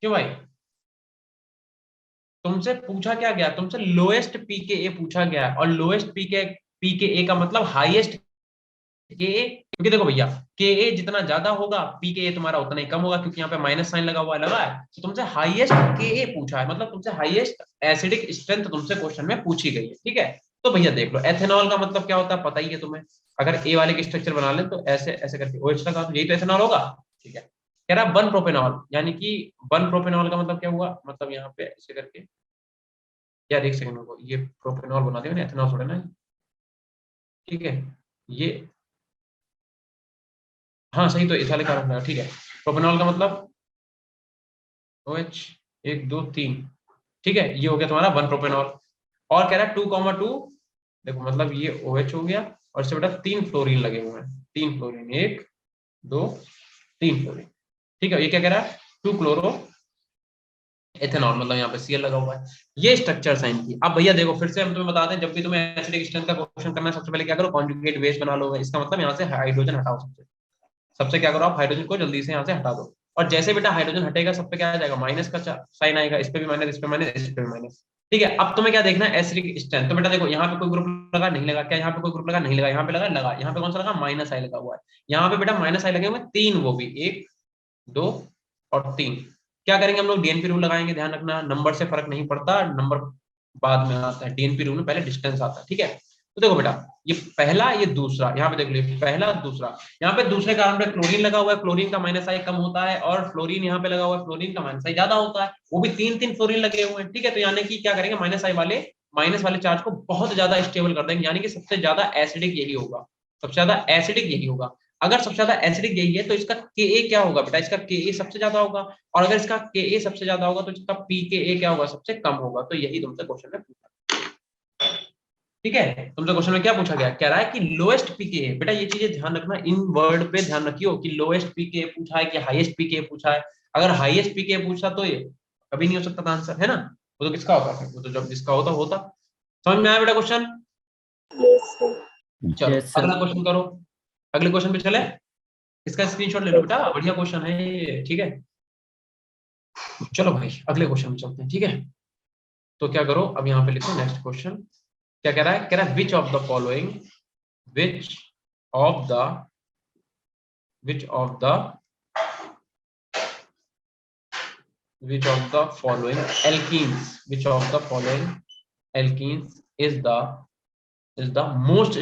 क्यों भाई, तुमसे पूछा क्या गया, तुमसे लोएस्ट पीके पूछा गया है, और लोएस्ट पीके का मतलब हाईएस्ट के ए। क्योंकि देखो भैया, के ए जितना ज्यादा होगा पीके तुम्हारा उतना ही कम होगा, क्योंकि यहाँ पे माइनस साइन लगा हुआ है, लगा है। तो तुमसे हाईएस्ट के ए पूछा है, मतलब तुमसे हाईएस्ट एसिडिक स्ट्रेंथ तुमसे क्वेश्चन में पूछी गई है, ठीक है। तो भैया देख लो, एथेनॉल का मतलब क्या होता है पता ही है तुम्हें। अगर ए वाले के स्ट्रक्चर बना ले तो ऐसे ऐसे करके OH लगा, तो यही तो एथेनॉल होगा, ठीक है। कह रहा वन प्रोपेनॉल, यानी कि वन प्रोपेनॉल का मतलब क्या हुआ, मतलब यहाँ पे ऐसे करके, यार एक सेकंड को, ये प्रोपेनॉल बना दिया एथेनॉल थोड़ा ना, ठीक है। ये हाँ सही, तो इथाइल कार्बन है, ठीक है। प्रोपेनॉल का मतलब OH, 1 2 3, ठीक है, ये हो गया तुम्हारा वन प्रोपेनॉल। और कह रहा है 2,2, देखो मतलब ये OH हो गया, और इससे बेटा 3 फ्लोरीन लगे हुए हैं, 3 फ्लोरीन, 1 2 3 फ्लोरीन, ठीक है। ये क्या कह रहा है, 2 क्लोरो एथेनॉल, मतलब यहाँ पे Cl लगा हुआ है। ये स्ट्रक्चर साइन की। अब भैया देखो फिर से हम तुम्हें बता दें, जब भी तुम्हें एसिडिक स्ट्रेंथ का क्वेश्चन करना है, सबसे पहले क्या करो, कॉन्जुगेट बेस बना लो। इसका मतलब यहाँ से हाइड्रोजन हटाओ, सबसे सबसे क्या करो आप, हाइड्रोजन को जल्दी से यहाँ से हटा दो। और जैसे बेटा हाइड्रोजन हटेगा, सब पे क्या आ जाएगा, माइनस का साइन आएगा, इस पे भी माइनस, इस पे माइनस, इस पे भी माइनस, ठीक है। अब तुम्हें क्या देखना है, एसिडिक स्ट्रेंथ। तो बेटा देखो यहाँ पे कोई ग्रुप लगा नहीं लगा, क्या यहाँ पे कोई ग्रुप लगा नहीं लगा, यहाँ पे लगा लगा, यहाँ पे कौन सा लगा, माइनस आई लगा हुआ है। यहाँ पे बेटा माइनस आई लगे हुए 3, वो भी 1 2 और 3। क्या करेंगे हम लोग, डीएनपी रूल लगाएंगे। ध्यान रखना नंबर से फर्क नहीं पड़ता, नंबर बाद में आता है, डीएनपी रूल में पहले डिस्टेंस आता है, ठीक है। तो देखो बेटा, ये पहला ये दूसरा, यहाँ पे देख लो पहला दूसरा, यहाँ पे दूसरे कार्बन पे क्लोरीन लगा हुआ है, क्लोरीन का माइनस आई कम होता है, और फ्लोरीन यहाँ पे लगा हुआ है, फ्लोरीन का माइनस आई ज्यादा होता है, वो भी 3 3 फ्लोरीन लगे हुए हैं, ठीक है। तो यानी कि क्या करेंगे, माइनस वाले चार्ज को बहुत ज्यादा स्टेबल कर देंगे, यानी कि सबसे ज्यादा एसिडिक यही होगा, सबसे ज्यादा एसिडिक यही होगा। अगर सबसे ज्यादा एसिडिक यही है तो इसका के क्या होगा बेटा, इसका के सबसे ज्यादा होगा, और अगर इसका के सबसे ज्यादा होगा तो इसका पी क्या होगा, सबसे कम होगा। तो यही तुमसे क्वेश्चन में पूछा, ठीक है। तुमसे क्वेश्चन में क्या पूछा गया, कह रहा है कि लोएस्ट पीके। बेटा ये चीजें ध्यान रखना, इन वर्ड पे ध्यान रखियो कि लोएस्ट पीके पूछा है कि हाईएस्ट पीके पूछा है। अगर हाईएस्ट पीके पूछा तो ये कभी नहीं हो सकता था आंसर, है ना। वो तो किसका होता है, वो तो जब जिसका होता होता। समझ में आया बेटा क्वेश्चन? Yes, sir. चलो यस सर। अगला क्वेश्चन करो, अगले क्वेश्चन पे चले। इसका स्क्रीनशॉट ले लो बेटा, बढ़िया क्वेश्चन है ये, ठीक है। चलो भाई अगले क्वेश्चन में चलते हैं, ठीक है। तो क्या करो, अब यहाँ पे लिखो नेक्स्ट क्वेश्चन। क्या कह रहा है, कह रहा है which of the following, which of the which of the which of the following alkenes, which of the following alkenes is the most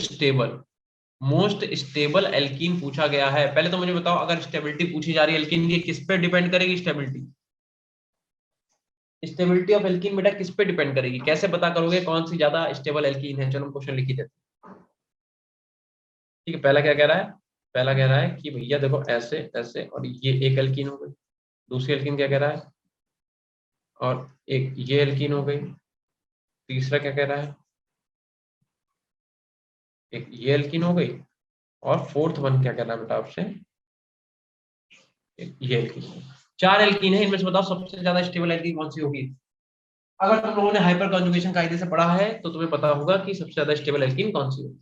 stable alkene पूछा गया है। पहले तो मुझे बताओ, अगर स्टेबिलिटी पूछी जा रही है एल्कीन की, किस पे डिपेंड करेगी स्टेबिलिटी? स्टेबिलिटी ऑफ एल्कीन बेटा किस पे डिपेंड करेगी, कैसे पता करोगे कौन सी ज्यादा स्टेबल एल्कीन है? चलो क्वेश्चन लिख ही देते, ठीक है। पहला क्या कह रहा है, पहला कह रहा है कि भैया देखो ऐसे ऐसे, और ये एक एल्कीन हो गई, दूसरी एल्कीन क्या कह रहा है, और एक ये एल्कीन हो गई, तीसरा क्या कह रहा है, एक ये एल्कीन हो गई, और फोर्थ वन क्या कह रहा है बेटा आपसे, एक ये एल्कीन। 4 एल्कीन है, इनमें से बताओ सबसे ज्यादा स्टेबल एल्कीन कौन सी होगी। अगर तुम लोगों ने हाइपर कॉन्जुगेशन कायदे से पढ़ा है तो तुम्हें पता होगा कि सबसे ज्यादा स्टेबल एल्कीन कौन सी होगी।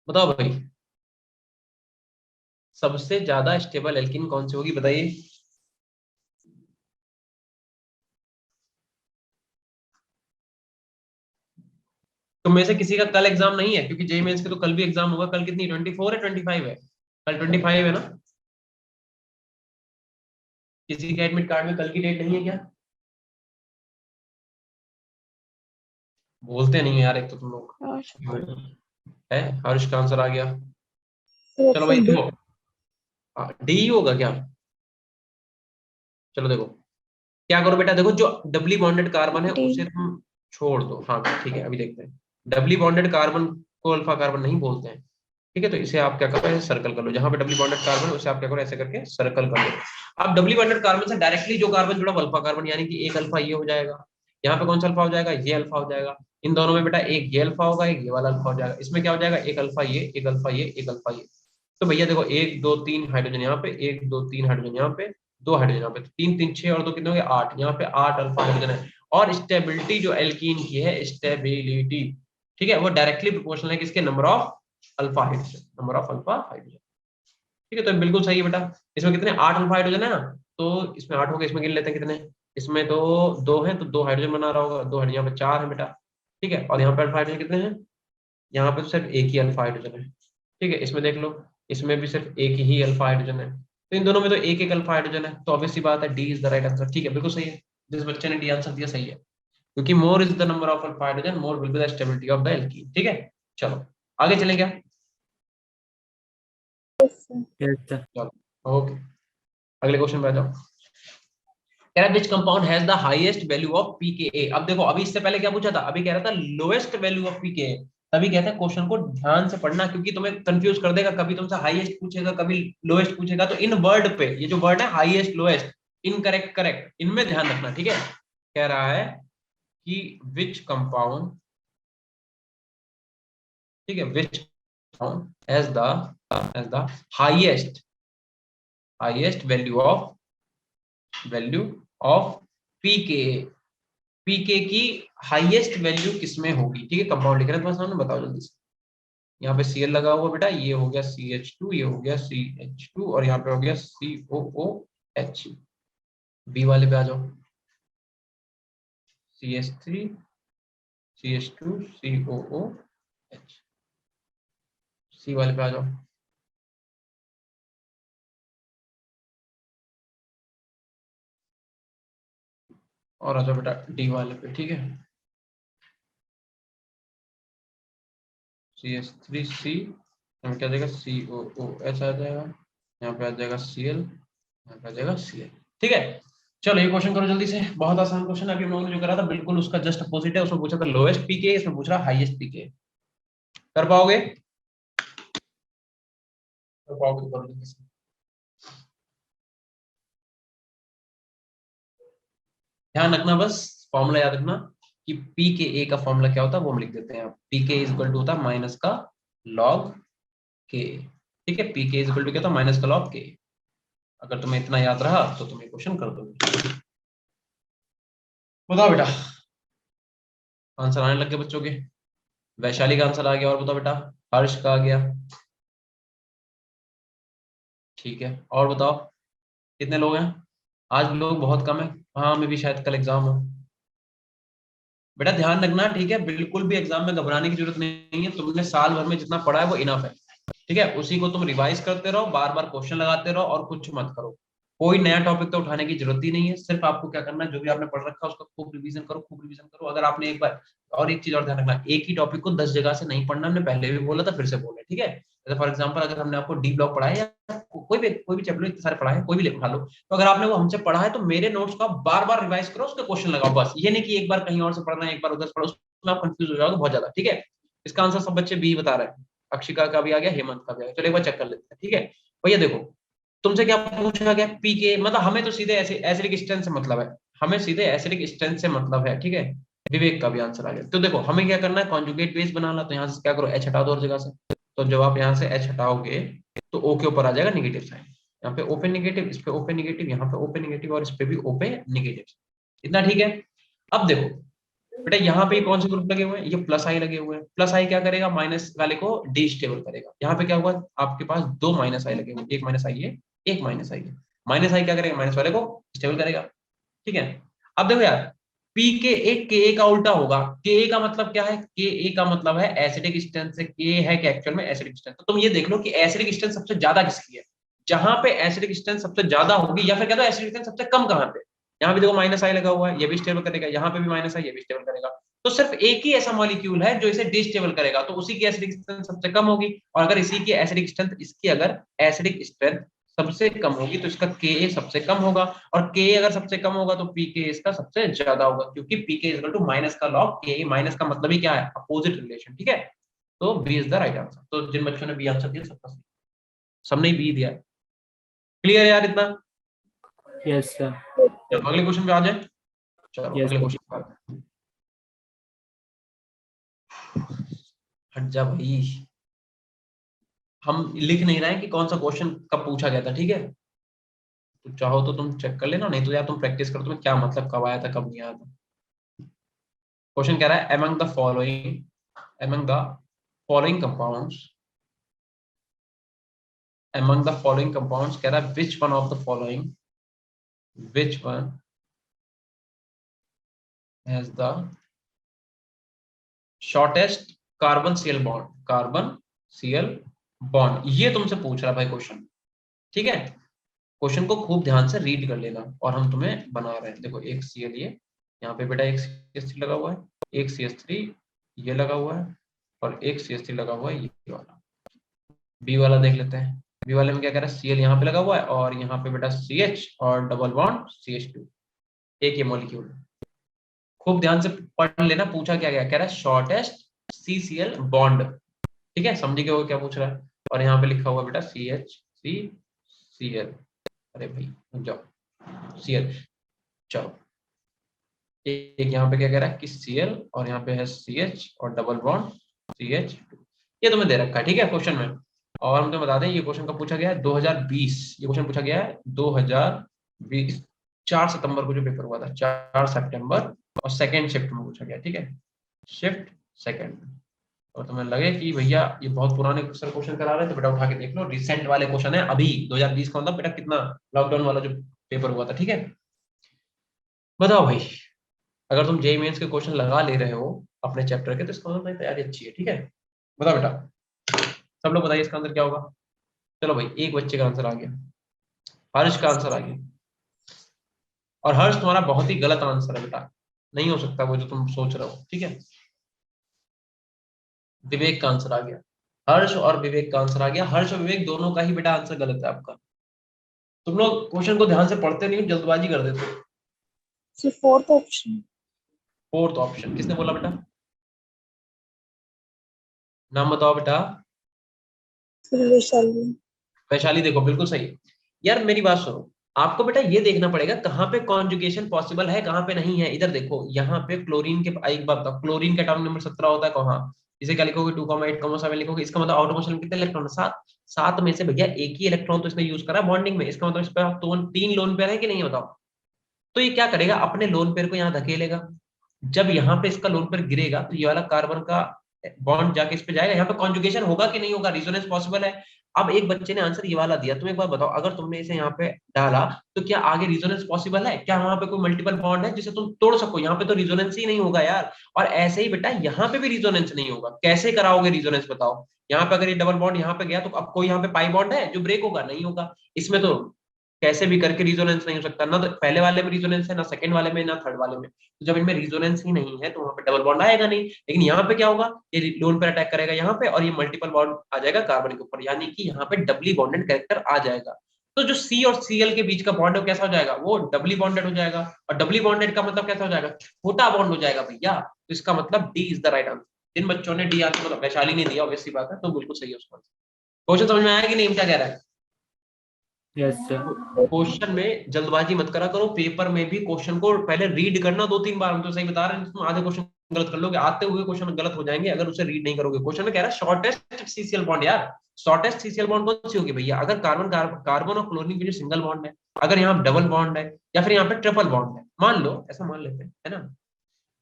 बताओ भाई, सबसे ज्यादा स्टेबल एल्कीन कौन सी होगी, बताइए। तुम में से किसी का कल एग्जाम नहीं है, क्योंकि जेई मेंस के तो कल भी एग्जाम होगा। कल कितनी 24 है 25 है, कल 25 है ना। किसी के एडमिट कार्ड में कल की डेट नहीं है क्या। बोलते नहीं है यार, एक तो तुम लोग है। हर्ष का आंसर आ गया। चलो भाई देखो, डी होगा क्या। चलो देखो क्या करो बेटा, देखो जो डबली बॉन्डेड कार्बन है D। उसे तुम छोड़ दो। हाँ ठीक है, अभी देखते हैं। डबली बॉन्डेड कार्बन को अल्फा कार्बन नहीं बोलते हैं, ठीक है। तो इसे आप क्या करो, ऐसे सर्कल कर लो। जहां पे डबली बॉन्डेड कार्बन है उसे आप क्या करो, ऐसे करके सर्कल कर लो। अब डबली बॉन्डेड कार्बन से डायरेक्टली जो कार्बन जुड़ा वो अल्फा कार्बन, यानी कि एक अल्फा ये हो जाएगा। यहाँ पे कौन सा अल्फा हो जाएगा, ये अल्फा हो जाएगा। इन दोनों में बेटा एक ये अल्फा होगा, एक ये वाला अल्फा हो जाएगा। इसमें क्या हो जाएगा, एक अल्फा ये, एक अल्फा ये, एक अल्फा ये। तो भैया देखो 1 2 3 हाइड्रोजन यहाँ पे, 1 2 3 हाइड्रोजन यहाँ पे, 2 हाइड्रोजन यहाँ पे, 3 3 6 और 2 कितने हो गए 8। यहाँ पे 8 अल्फा हाइड्रोजन है। और स्टेबिलिटी जो एल्कीन की है, स्टेबिलिटी, ठीक है, वो डायरेक्टली प्रोपोर्शनल है किसके, number of alpha hydrogen, number of alpha hydrogen. ठीक है, तो बिल्कुल सही है बेटा। इसमें कितने 8 अल्फा हाइड्रोजन है ना, तो इसमें 8 हो गए। इसमें गिन लेते हैं कितने, इसमें तो 2 हैं, तो 2 हाइड्रोजन बना रहा होगा, 2 हाइड्रोजन, यहाँ पे 4 है बेटा। ठीक है, और यहाँ पे अल्फा हाइड्रोजन कितने हैं, यहाँ पे तो सिर्फ एक ही अल्फा हाइड्रोजन है। ठीक है, इसमें देख लो, इसमें भी सिर्फ एक ही अल्फा हाइड्रोजन है। तो इन दोनों में तो एक एक अल्फा हाइड्रोजन है, तो ऑब्वियस सी बात है D is the right answer. ठीक है, बिल्कुल सही है। जिस बच्चे ने डी आंसर दिया सही है, क्योंकि more is the number of alpha hydrogen, more will be the stability of the alkene. ठीक है, चलो आगे चलें क्या। Yes, sir. Yes sir. चलो ओके, अगले क्वेश्चन पे आ जाओ। कह रहा विच compound has the highest value of pKa. अब देखो, अभी इससे पहले क्या पूछा था, अभी कह रहा था लोएस्ट वैल्यू ऑफ पीकेए। तभी कहते हैं क्वेश्चन को ध्यान से पढ़ना, क्योंकि तुम्हें कंफ्यूज कर देगा। कभी तुमसे हाईएस्ट पूछेगा, कभी लोएस्ट पूछेगा। तो इन वर्ड पे, ये जो वर्ड है हाईएस्ट लोएस्ट, इनकरेक्ट करेक्ट, इनमें ध्यान रखना। ठीक है, कह रहा है कि विच कंपाउंड, ठीक है, which compound has the highest value of pK. PK की हाईएस्ट वैल्यू किसमें होगी। ठीक है, कंपाउंड लिख रहे हैं तुम्हारे सामने, बताओ जल्दी से। यहाँ पे Cl लगा हुआ बेटा, ये हो गया CH2, ये हो गया CH2, और यहाँ पे हो गया COOH। बी वाले पे आ जाओ, CH3 CH2 COOH। सी वाले पे आ जाओ, और आ जाओ बेटा डी वाले पे। ठीक है, CH3C, यहाँ क्या आ जाएगा COOH आ जाएगा, यहाँ पे आ जाएगा Cl, यहाँ पे आ जाएगा Cl। ठीक है, चलो ये क्वेश्चन करो जल्दी से। बहुत आसान क्वेश्चन है, अभी हम लोगों ने जो करा था बिल्कुल उसका जस्ट अपोजिट है। उसमें पूछा था लोएस्ट पीके, इसमें पूछ रहा हाईएस्ट पीके। कर पाओगे, कर पाओगे तो करो जल्दी से। ध्यान रखना बस, फॉर्मूला याद रखना कि पी के ए का फॉर्मूला क्या होता है, वो हम लिख देते हैं। पी के इज इक्वल टू होता है माइनस का लॉग के। ठीक है, पी के इज इक्वल टू क्या होता है, माइनस का लॉग के। अगर तुम्हें इतना याद रहा तो तुम ये क्वेश्चन कर दोगे। बताओ बेटा, आंसर आने लग गए बच्चों के। वैशाली का आंसर आ गया, और बताओ बेटा, हर्ष का आ गया। ठीक है, और बताओ कितने लोग हैं। आज लोग बहुत कम है, हाँ मैं भी शायद कल एग्जाम हो। बेटा ध्यान रखना, ठीक है, बिल्कुल भी एग्जाम में घबराने की जरूरत नहीं है। तुमने साल भर में जितना पढ़ा है वो इनफ है। ठीक है, उसी को तुम रिवाइज करते रहो, बार बार क्वेश्चन लगाते रहो, और कुछ मत करो। कोई नया टॉपिक तो उठाने की जरूरत ही नहीं है। सिर्फ आपको क्या करना है, जो भी आपने पढ़ रखा है उसका खूब रिवीजन करो, खूब रिवीजन करो। अगर आपने एक बार, और एक चीज और ध्यान रखना, एक ही टॉपिक को 10 जगह से नहीं पढ़ना। हमने पहले भी बोला था, फिर से बोले, ठीक है। जैसे फॉर एग्जाम्पल, अगर हमने आपको डी ब्लॉक पढ़ा है, या कोई भी चैप्टर इतने सारे पढ़ा है, कोई भी उठा लो, तो अगर आपने वो हमसे पढ़ा है तो मेरे नोट्स का बार बार रिवाइज करो, उसके क्वेश्चन लगाओ। बस ये नहीं कि एक बार कहीं और से पढ़ना है, एक बार उधर से पढ़ो, उसमें आप कंफ्यूज हो जाओगे बहुत ज्यादा। ठीक है, इसका आंसर सब बच्चे बी बता रहे हैं। अक्षिका का भी आ गया, हेमंत का भी आ गया। चलो एक बार चेक कर लेते हैं, ठीक है भैया। देखो तुमसे क्या पूछा गया, पीके, मतलब हमें तो सीधे एसिडिक स्ट्रेंथ से मतलब है, हमें सीधे एसिडिक स्ट्रेंथ से मतलब है, ठीक है। विवेक का भी आंसर आ गया। तो देखो हमें क्या करना है, कॉन्जुगेट बेस बनाना। तो यहाँ से क्या करो, एच हटा दो हर जगह से। तो जब आप यहाँ से एच हटाओगे तो ओ के ऊपर आ जाएगा निगेटिव साइन। यहाँ पे ओपन निगेटिव, इस पे ओपन निगेटिव, यहाँ पे ओपन निगेटिव, और इस पे भी ओपन निगेटिव। इतना ठीक है। अब देखो बेटा यहाँ पे कौन से ग्रुप लगे हुए हैं, ये प्लस आई लगे हुए हैं। प्लस आई क्या करेगा, माइनस वाले को डिस्टेबल करेगा। यहाँ पे क्या हुआ, आपके पास दो माइनस आई लगे हुए, एक माइनस आई है, एक माइनस आई है। माइनस आई क्या करेगा, माइनस वाले को स्टेबल करेगा, ठीक है। अब देखो यार, पी के एक के ए का उल्टा होगा। के ए का मतलब क्या है, के ए का मतलब है एसिडिक स्ट्रेंथ से, के है कि एक्चुअल में एसिडिक स्ट्रेंथ। तो तुम ये देख लो कि एसिडिक स्ट्रेंथ सबसे ज्यादा किसकी है, जहां पे एसिडिक स्ट्रेंथ सबसे ज्यादा होगी, या फिर कहते हो एसिडिक स्ट्रेंथ सबसे कम कहां पे। यहाँ भी देखो माइनस आई लगा हुआ है, ये भी स्टेबल करेगा, यहाँ पे भी माइनस आई, ये भी स्टेबल करेगा। तो सिर्फ एक ही ऐसा मॉलिक्यूल है जो इसे डिस्टेबल करेगा, तो उसी की एसिडिक स्ट्रेंथ सबसे कम होगी। और अगर इसी की एसिडिक स्ट्रेंथ, इसकी अगर एसिडिक स्ट्रेंथ सबसे कम होगी तो इसका के सबसे कम होगा, और के अगर सबसे कम होगा तो पी के इसका सबसे ज्यादा होगा, क्योंकि पी के इक्वल टू माइनस का लॉग के। माइनस का मतलब ही क्या है, अपोजिट रिलेशन, ठीक है। तो B is the right answer. तो जिन बच्चों ने बी आंसर दिया सबका सही, सबने बी दिया। क्लियर यार इतना। Yes sir. चलो अगले क्वेश्चन पे आ जाए। चलो यस अगले सर। क्वेश्चन पे आते हैं। हट जा भाई, हम लिख नहीं रहे हैं कि कौन सा क्वेश्चन कब पूछा गया था, ठीक है। तो चाहो तो तुम चेक कर लेना, नहीं तो यार तुम प्रैक्टिस करो, तुम्हें क्या मतलब कब आया था कब नहीं आया था। क्वेश्चन कह रहा है among the following compounds, among the following compounds कह रहा है which one of the following, which one has the shortest carbon Cl bond, carbon Cl bond। ये तुमसे पूछ रहा है भाई क्वेश्चन, ठीक है। क्वेश्चन को खूब ध्यान से रीड कर लेना, और हम तुम्हें बना रहे हैं। देखो एक Cl, ये यहाँ पे बेटा एक CH3 लगा हुआ है, एक CH3 ये लगा हुआ है, और एक CH3 लगा हुआ है ये वाला। बी वाला देख लेते हैं। बी वाले में क्या कह रहा है, Cl यहाँ पे लगा हुआ है, और यहाँ पे बेटा CH और डबल बॉन्ड CH2, एक ये मॉलिक्यूल। खूब ध्यान से पढ़ लेना, पूछा क्या गया, कह रहा है शॉर्टेस्ट CCl बॉन्ड, ठीक है। समझ गए हो क्या पूछ रहा है। और यहाँ पे लिखा हुआ बेटा CH3Cl, अरे भाई रुक जाओ, Cl। चलो एक यहाँ पे क्या कह रहा है कि Cl, और यहाँ पे है CH और डबल बॉन्ड CH2, ये तुम्हें दे रखा है, ठीक है क्वेश्चन में। और हम तुम्हें बता दें ये क्वेश्चन कब पूछा गया है, 2020। ये क्वेश्चन पूछा गया है 2020, 4 सितंबर को जो पेपर हुआ था, 4 सितंबर, और सेकेंड शिफ्ट में पूछा गया, ठीक है, शिफ्ट सेकेंड में। और तुम्हें लगे कि भैया ये बहुत पुराने सर क्वेश्चन करा रहे हैं, तो बेटा उठा के देख लो, रिसेंट वाले क्वेश्चन है अभी 2020 का, मतलब बेटा कितना लॉकडाउन वाला जो पेपर हुआ था, ठीक है। बताओ भाई, अगर तुम जेईई मेंस के क्वेश्चन लगा ले रहे हो अपने चैप्टर के, तो इसका मतलब तैयारी अच्छी है, ठीक है। बताओ बेटा, सब लोग बताइए इसका आंसर क्या होगा। चलो भाई एक बच्चे का आंसर आ गया, हर्ष का आंसर आ गया। और हर्ष तुम्हारा बहुत ही गलत आंसर है बेटा, नहीं हो सकता वो जो तुम सोच रहे हो, ठीक है। विवेक का आंसर आ गया, हर्ष और विवेक का आंसर आ गया। हर्ष और विवेक दोनों का ही बेटा आंसर गलत है आपका। तुम लोग क्वेश्चन को ध्यान से पढ़ते नहीं हो, जल्दबाजी कर देते हो। Sir fourth option. Fourth option किसने बोला बेटा, नाम बताओ बेटा। सर वैशाली। वैशाली, देखो बिल्कुल सही है। यार मेरी बात सुनो, आपको बेटा ये देखना पड़ेगा कहाँ पे कॉन्जुगेशन पॉसिबल है, कहाँ पे नहीं है। इधर देखो, यहाँ पे क्लोरीन के, एक बात बताओ, क्लोरीन का एटॉमिक नंबर 17 होता है कहाँ, इसे क्या लिखोगे 2,8,7 लिखोगे। इसका मतलब आउटर मोशन में कितने इलेक्ट्रॉन, 7। 7 में से भैया एक ही इलेक्ट्रॉन तो इसने यूज करा बॉन्डिंग में, इसका मतलब इस पर तो 3 लोन पेयर है कि नहीं, बताओ। तो ये क्या करेगा, अपने लोन पेयर को यहाँ धकेलेगा। जब यहाँ पे इसका लोन पेयर गिरेगा तो ये वाला कार्बन का बॉन्ड जाके इस पे जाएगा, यहाँ पे कॉन्जुगेशन होगा कि नहीं होगा, रिजोनेंस पॉसिबल है। अब एक बच्चे ने आंसर ये वाला दिया, तुम एक बार बताओ, अगर तुमने इसे यहाँ पे डाला तो क्या आगे रिजोनेंस पॉसिबल है, क्या वहां पे कोई मल्टीपल बॉन्ड है जिसे तुम तोड़ सको, यहाँ पे तो रिजोनेंस ही नहीं होगा यार। और ऐसे ही बेटा यहाँ पे भी रिजोनेंस नहीं होगा, कैसे कराओगे रिजोनेंस बताओ। यहाँ पे अगर ये डबल बॉन्ड यहाँ पे गया तो अब कोई यहाँ पे पाई बॉन्ड है जो ब्रेक होगा, नहीं होगा। इसमें तो कैसे भी करके रिजोनेंस नहीं हो सकता, ना तो पहले वाले में रिजोनेंस है, ना सेकंड वाले में, ना थर्ड वाले में। तो जब इनमें रिजोनेंस ही नहीं है तो वहां पे डबल बॉन्ड आएगा नहीं। लेकिन यहाँ पे क्या होगा, ये लोन पर अटैक करेगा यहाँ पे, और ये मल्टीपल बॉन्ड आ जाएगा कार्बन के ऊपर, यानी कि यहाँ पे डबली बॉन्डेड कैरेक्टर आ जाएगा। तो जो सी और सीएल के बीच का बॉन्ड है कैसा हो जाएगा, वो डबली बॉन्डेड हो जाएगा। और डबली बॉन्डेड का मतलब कैसा हो जाएगा, छोटा बॉन्ड हो जाएगा भैया। तो इसका मतलब D is the right answer. जिन बच्चों ने डी आंसर मतलब वैशाली ने दिया, ऑब्वियसली बात है, तो बिल्कुल सही है उसका। क्वेश्चन समझ में आया कि नहीं, क्या कह रहा है? Yes sir. क्वेश्चन में जल्दबाजी मत करा करो, पेपर में भी क्वेश्चन को पहले रीड करना 2-3 बार। हम तो सही बता रहे हैं, तुम आधे क्वेश्चन गलत कर लोगे, आते हुए क्वेश्चन गलत हो जाएंगे अगर उसे रीड नहीं करोगे। क्वेश्चन में कह रहा है शॉर्टेस्ट सीसीएल बॉन्ड। यार शॉर्टेस्ट सीसीएल बॉन्ड कौन सी होगी भैया? अगर कार्बन कार्बन और क्लोरीन के जो सिंगल बॉन्ड है, अगर यहाँ डबल बॉन्ड है या फिर यहाँ पे ट्रिपल बॉन्ड है, मान लो ऐसा मान लेते हैं, है ना,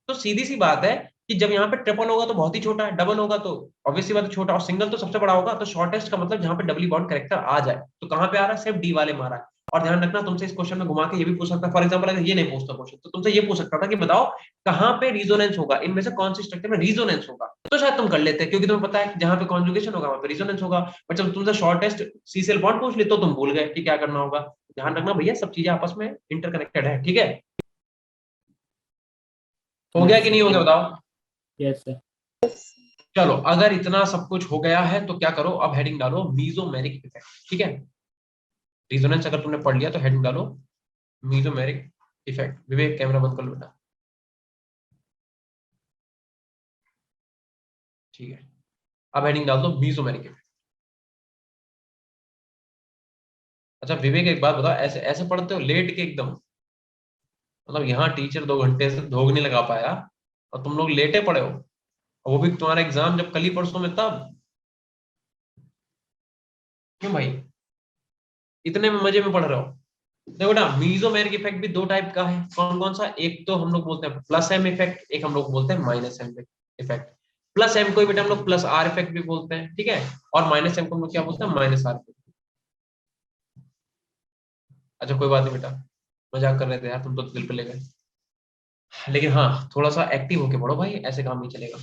तो सीधी सी बात है कि जब यहाँ पे ट्रिपल होगा तो बहुत ही छोटा है, डबल होगा तो ऑब्वियसली बात है छोटा, और सिंगल तो सबसे बड़ा होगा। तो शॉर्टेस्ट का मतलब जहाँ पे डबली बॉन्ड करेक्टर आ जाए, तो कहाँ पे आ रहा है? सिर्फ डी वाले मारा है। और ध्यान रखना, तुमसे इस क्वेश्चन में घुमा के ये भी पूछ सकता है, फॉर एग्जांपल अगर ये नहीं पूछता क्वेश्चन, तो तुमसे ये पूछ सकता था कि बताओ कहाँ पे रिजोनेंस होगा, इनमें से कौन सी स्ट्रक्चर में रिजोनेंस होगा, तो शायद तुम कर लेते, क्योंकि तुम्हें पता है कि जहाँ पे कॉन्जुगेशन होगा वहां पे रिजोनेंस होगा। बट जब तुमसे शॉर्टेस्ट सीसीएल बॉन्ड पूछ ले तो तुम भूल गए कि क्या करना होगा। ध्यान रखना भैया, सब चीजें आपस में इंटरकनेक्टेड है, ठीक है? हो गया कि नहीं हो गया बताओ? Yes sir. चलो, अगर इतना सब कुछ हो गया है तो क्या करो, अब हेडिंग डालो मीजोमेरिक इफेक्ट, ठीक है? रिजोनेंस अगर तुमने पढ़ लिया तो हेडिंग डालो मीजोमेरिक इफेक्ट। विवेक कैमरा बंद कर लो बेटा, ठीक है? अब हेडिंग डाल दो मीजोमेरिक इफेक्ट। अच्छा विवेक एक बात बताओ, ऐसे ऐसे पढ़ते हो लेट के एकदम? मतलब यहाँ टीचर 2 घंटे से धोख नहीं लगा पाया और तुम लोग लेटे पड़े हो, और वो भी तुम्हारा एग्जाम जब कल ही परसों में, तब क्यों भाई इतने में मजे में पढ़ रहे हो? देखो ना, मीजोमेरिक इफेक्ट भी 2 टाइप का है। कौन कौन सा? एक तो हम लोग बोलते हैं प्लस एम इफेक्ट, एक हम लोग बोलते हैं minus M effect. Plus M को बेटा हम लोग प्लस आर इफेक्ट भी बोलते हैं, ठीक है? और माइनस एम को हम लोग क्या बोलते हैं? Minus are effect. अच्छा कोई बात नहीं बेटा, मजाक कर रहे थे यार, तुम तो दिल पे ले गए। लेकिन हाँ, थोड़ा सा एक्टिव होके पढ़ो भाई, ऐसे काम नहीं चलेगा,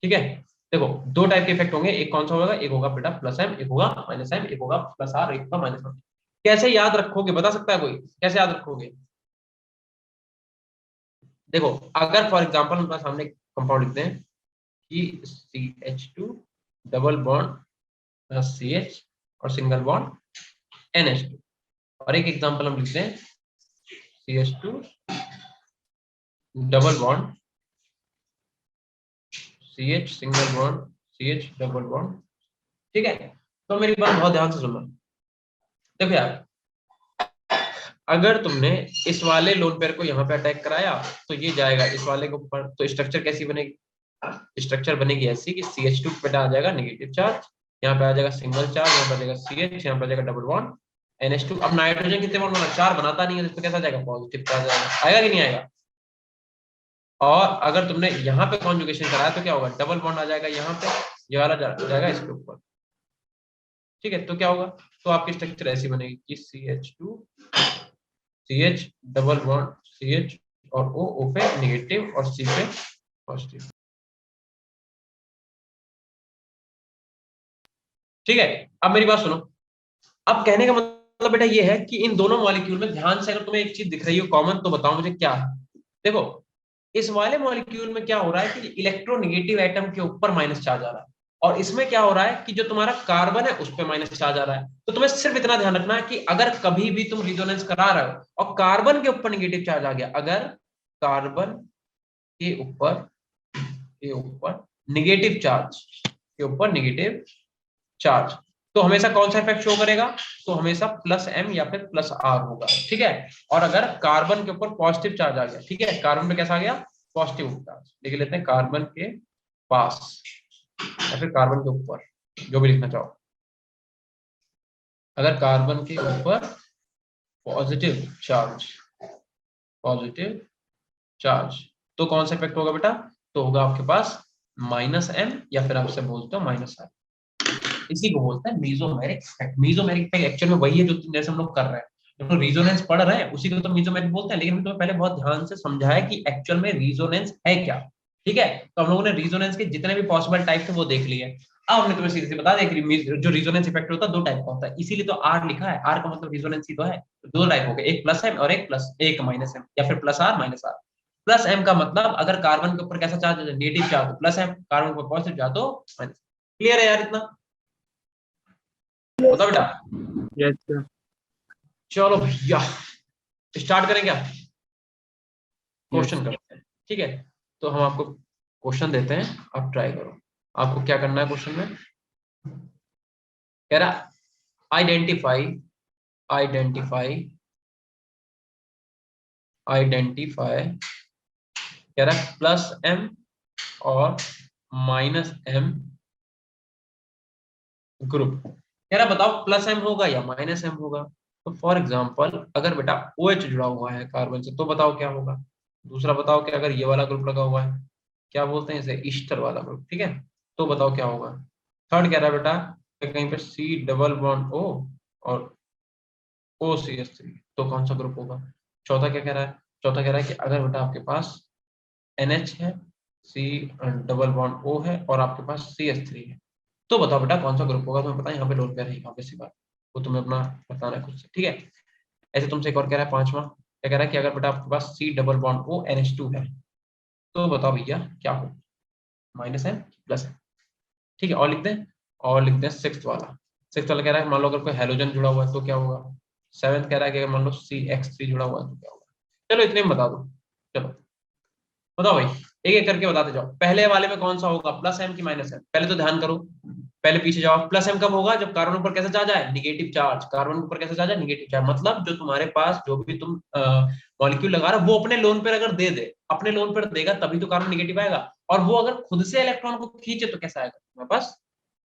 ठीक है? देखो 2 टाइप के इफेक्ट होंगे, एक कौन सा होगा? एक होगा बेटा प्लस एम, एक होगा माइनस एम, एक होगा प्लस आर, एक होगा माइनस एम। कैसे याद रखोगे बता सकता है कोई? कैसे याद रखोगे? देखो, अगर फॉर एग्जांपल हमारे सामने कंपाउंड लिखते हैं कि CH2 double bond plus CH और सिंगल बॉन्ड NH2, और एक एग्जांपल हम लिखते हैं CH2 double bond CH single bond CH double bond, ठीक है? तो मेरी बात बहुत ध्यान से सुनना। देखो यार, अगर तुमने इस वाले लोन पेयर को यहाँ पे अटैक कराया तो ये जाएगा इस वाले के ऊपर, तो स्ट्रक्चर कैसी बनेगी? स्ट्रक्चर बनेगी ऐसी कि CH2 पे आ जाएगा नेगेटिव चार्ज, यहाँ पे आ जाएगा सिंगल चार्ज, यहाँ पे आ जाएगा CH, यहाँ पे आ जाएगा डबल बॉन्ड NH2। अब नाइट्रोजन कितने बॉन्ड बना? 4 बनाता नहीं है, तो इस पे कैसा जाएगा? पॉजिटिव चार्ज आएगा। आएगा कि नहीं आएगा? और अगर तुमने यहाँ पे कॉन्जुगेशन कराया तो क्या होगा? डबल बॉन्ड आ जाएगा यहाँ पे, ये वाला जाएगा इसके ऊपर, ठीक है? तो क्या होगा? तो आपकी स्ट्रक्चर ऐसी बनेगी कि CH2 CH double bond CH और O पे नेगेटिव और C पे पॉजिटिव, ठीक है? अब मेरी बात सुनो, अब कहने का मतलब बेटा ये है कि इन दोनों मॉलिक्यूल में ध्यान से अगर तुम्हें एक चीज दिख रही हो कॉमन, तो बताओ मुझे क्या है। देखो, इस वाले मॉलिक्यूल में क्या हो रहा है कि इलेक्ट्रोनेगेटिव एटम के ऊपर माइनस चार्ज आ रहा है, और इसमें क्या हो रहा है कि जो तुम्हारा कार्बन है उस पर माइनस चार्ज आ रहा है। तो तुम्हें सिर्फ इतना ध्यान रखना है कि अगर कभी भी तुम रिजोनेंस करा रहे हो और कार्बन के ऊपर नेगेटिव चार्ज आ गया, अगर कार्बन के ऊपर नेगेटिव चार्ज के ऊपर नेगेटिव चार्ज, तो हमेशा कौन सा इफेक्ट शो करेगा? तो हमेशा प्लस एम या फिर प्लस आर होगा, ठीक है? और अगर कार्बन के ऊपर पॉजिटिव चार्ज आ गया, ठीक है, कार्बन पे कैसा आ गया? पॉजिटिव चार्ज लिख लेते हैं, कार्बन के पास या फिर कार्बन के ऊपर, जो भी लिखना चाहो। अगर कार्बन के ऊपर पॉजिटिव चार्ज तो कौन सा इफेक्ट होगा बेटा? तो होगा आपके पास माइनस एम या फिर आपसे बोलते हो माइनस आर। इसी को बोलते हैं mesomeric effect. Mesomeric effect actual में वही है जो जैसे हम लोग कर रहे हैं, तो रिजोनेंस पढ़ रहे हैं उसी को तो मीजोमेरिक बोलते हैं। लेकिन हम तुम्हें पहले बहुत ध्यान से समझाया कि एक्चुअल में रिजोनेंस है क्या, ठीक है? तो हम लोगों ने रिजोनेंस के जितने भी पॉसिबल टाइप थे वो देख लिए। अब हमने तुम्हें सीधे से बता दिया कि जो रिजोनेंस इफेक्ट होता है 2 टाइप का होता है, इसीलिए तो आर लिखा है, आर का मतलब रिजोनेंस ही तो है। तो 2 टाइप हो गए, एक प्लस एम और एक माइनस एम, या फिर plus R minus R. Plus M का मतलब अगर कार्बन के ऊपर कैसा चार्ज है? नेगेटिव चार्ज, तो प्लस एम, कार्बन के ऊपर पॉजिटिव चार्ज तो माइनस। क्लियर है यार इतना? Yes, बताओ बेटा। Yes sir. चलो भैया स्टार्ट करें क्या? यस क्वेश्चन करते हैं, ठीक है? तो हम आपको क्वेश्चन देते हैं, आप ट्राई करो। आपको क्या करना है क्वेश्चन में, कह रहा आइडेंटिफाई आइडेंटिफाई आइडेंटिफाई कह रहा है प्लस एम और माइनस एम ग्रुप। कह रहा बताओ प्लस एम होगा या माइनस एम होगा। तो फॉर एग्जांपल अगर बेटा OH जुड़ा हुआ है कार्बन से तो बताओ क्या होगा। दूसरा बताओ कि अगर ये वाला ग्रुप लगा हुआ है, क्या बोलते हैं इसे, ईस्टर वाला ग्रुप, ठीक है, तो बताओ क्या होगा। थर्ड कह रहा है बेटा कि कहीं पे C डबल बॉन्ड O और OCH3, तो कौन सा ग्रुप होगा। चौथा क्या कह रहा है, चौथा कह रहा है कि अगर बेटा आपके पास NH है, C डबल बॉन्ड O है और आपके पास CH3 है, तो बताओ बेटा कौन सा ग्रुप होगा। तुम्हें पता है यहाँ पे लोन पेयर है, यहाँ पे सी बात, वो तुम्हें अपना बताना है खुद से, ठीक है। ऐसे तुमसे एक और कह रहा है पांचवा, क्या कह रहा है कि अगर बेटा आपके पास C double bond O NH2 है, तो बताओ भैया क्या हो, माइनस है प्लस है, ठीक है। और लिखते हैं, और लिखते हैं सिक्स्थ वाला। सिक्स्थ वाला कह रहा है मान लो अगर कोई हेलोजन जुड़ा हुआ है तो क्या होगा। सेवेंथ कह रहा है कि अगर मान लो CH3 जुड़ा हुआ है तो क्या होगा। चलो इतने में बता दो, चलो बताओ भाई, एक एक करके बताते जाओ। पहले वाले में कौन सा होगा, प्लस एम की माइनस एम, पहले तो ध्यान करो, पहले पीछे जाओ। प्लस एम कब होगा, जब कार्बन ऊपर कैसे चार्ज है, निगेटिव चार्ज। कार्बन ऊपर कैसे चार्ज है, निगेटिव चार्ज। मतलब जो तुम्हारे पास जो भी तुम मॉलिक्यूल लगा रहे हो वो अपने लोन पर अगर दे दे, अपने लोन पर देगा तभी तो कार्बन निगेटिव आएगा। और वो अगर खुद से इलेक्ट्रॉन को खींचे तो कैसा आएगा तुम्हारे पास,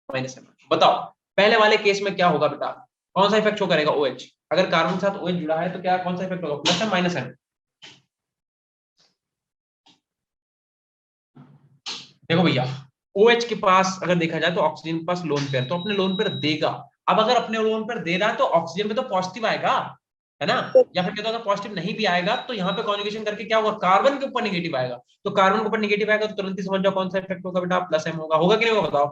माइनस एम। बताओ पहले वाले केस में क्या होगा बेटा, कौन सा इफेक्ट शो करेगा, OH। अगर कार्बन के साथ OH जुड़ा है तो क्या कौन सा इफेक्ट होगा, प्लस एम माइनस एम। देखो भैया OH के पास अगर देखा जाए तो ऑक्सीजन के पास लोन पेयर, तो अपने लोन पेयर देगा। अब अगर अपने लोन पेयर दे रहा है तो ऑक्सीजन पे तो पॉजिटिव आएगा, है ना। या फिर अगर पॉजिटिव नहीं भी आएगा तो यहाँ पे कॉन्जुगेशन करके क्या होगा, कार्बन के ऊपर निगेटिव आएगा। तो कार्बन के ऊपर निगेटिव आएगा तो तुरंत ही समझ जाओ कौन सा इफेक्ट होगा बेटा, प्लस एम होगा। होगा कि नहीं होगा बताओ,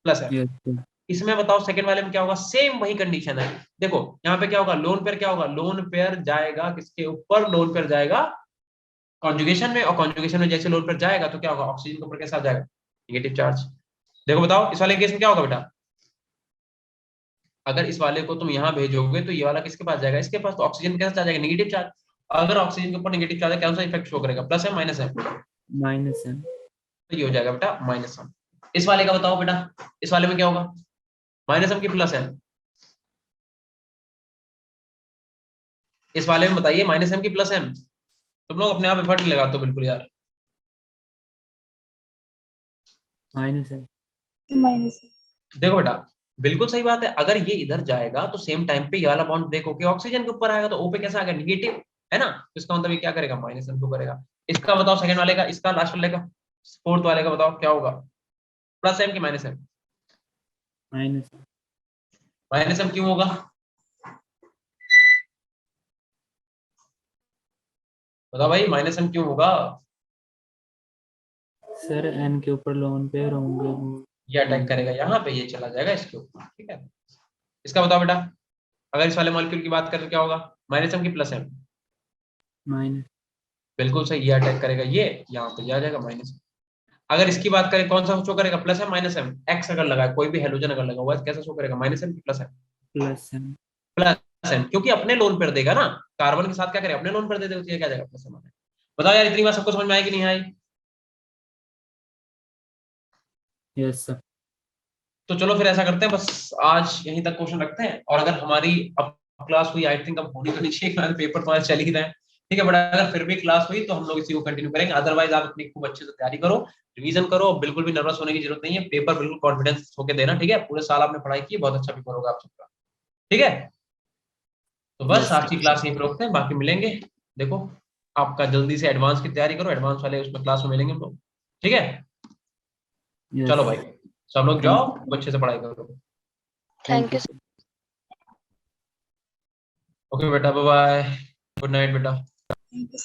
प्लस एम। Yes sir. इसमें बताओ सेकंड वाले में क्या होगा, सेम वही कंडीशन है। देखो यहाँ पे क्या होगा, लोन पेयर क्या होगा, लोन पेयर जाएगा किसके ऊपर, लोन पेयर जाएगा कॉन्जुगेशन में, और कॉन्जुगेशन में जैसे लोन पेयर जाएगा तो क्या होगा, ऑक्सीजन के ऊपर कैसा आ जाएगा, निगेटिव चार्ज। देखो बताओ इस वाले केस में क्या होगा बेटा, अगर इस वाले को तुम यहाँ भेजोगे तो ये वाला किसके पास जाएगा, इसके पास, तो ऑक्सीजन के साथ आ जाएगा निगेटिव चार्ज। अगर ऑक्सीजन के ऊपर निगेटिव चार्ज है कौन सा इफेक्ट शो करेगा, प्लस है माइनस है, तो माइनस एम। ये हो जाएगा बेटा माइनस एम। इस वाले का बताओ बेटा, इस वाले में क्या होगा, माइनस एम की प्लस एम। इस वाले में बताइए माइनस एम की प्लस एम। तुम लोग अपने आप एफर्ट नहीं लगाते हो बिल्कुल यार। Minus M. माइनस। देखो बेटा बिल्कुल सही बात है, अगर ये इधर जाएगा तो सेम टाइम पे ये वाला बॉन्ड ब्रेक होकर ऑक्सीजन के ऊपर आएगा, तो O पे कैसा आ गया, निगेटिव, है ना। तो इसका मतलब ये क्या करेगा, माइनस एम टू करेगा। इसका बताओ सेकंड वाले का, इसका लास्ट वाले का, फोर्थ वाले का बताओ क्या होगा, प्लस एम की minus M. Minus. Minus M क्यों होगा, बताओ भाई माइनस एम क्यों होगा। सर एन के ऊपर लोन पे होंगे वो। ये अटैक करेगा यहाँ पे, ये चला जाएगा इसके ऊपर, ठीक है। इसका बताओ बेटा, अगर इस वाले मॉलिक्यूल की बात करें तो क्या होगा, माइनस एम की प्लस एम। माइनस। बिल्कुल सही, ये अटैक करेगा, ये यहाँ पे आ जाएगा माइनस। अगर इसकी बात करें कौन सा शो करेगा, plus M minus M. X अगर लगा है, कोई भी हेलोजन अगर लगा हुआ है कैसा शो करेगा, माइनस एम की plus M. Plus M. Plus M क्योंकि अपने लोन पर देगा ना, कार्बन के साथ क्या करेगा, अपने लोन पर दे देगा, तो ये क्या जाएगा प्लस एम। बताओ यार इतनी बात सबको समझ में आई कि नहीं आई। Yes sir. तो चलो फिर ऐसा करते हैं, बस आज यहीं तक क्वेश्चन रखते हैं। और अगर हमारी अब क्लास हुई, आई थिंक अब होनी तो नहीं चाहिए, पेपर तुम्हारे चल ही रहे हैं, ठीक है। बट अगर फिर भी क्लास हुई तो हम लोग इसी को कंटिन्यू करेंगे। अदरवाइज आप अपनी खूब अच्छे से तैयारी करो, रिवीजन करो, बिल्कुल भी नर्वस होने की जरूरत नहीं है। पेपर बिल्कुल कॉन्फिडेंस होकर देना, ठीक है। पूरे साल आपने पढ़ाई की, बहुत अच्छा पेपर होगा आप सबका, ठीक है। तो बस यस आज की क्लास यहीं पर रोकते हैं, बाकी मिलेंगे। देखो आपका जल्दी से एडवांस की तैयारी करो, एडवांस वाले उसमें क्लास में मिलेंगे हम लोग, ठीक है। चलो यस। भाई सब लोग थैंक जाओ, खूब अच्छे से पढ़ाई करो। Thank thank you you. Sir. Okay बेटा, बाय बाय, गुड नाइट बेटा। Thank you.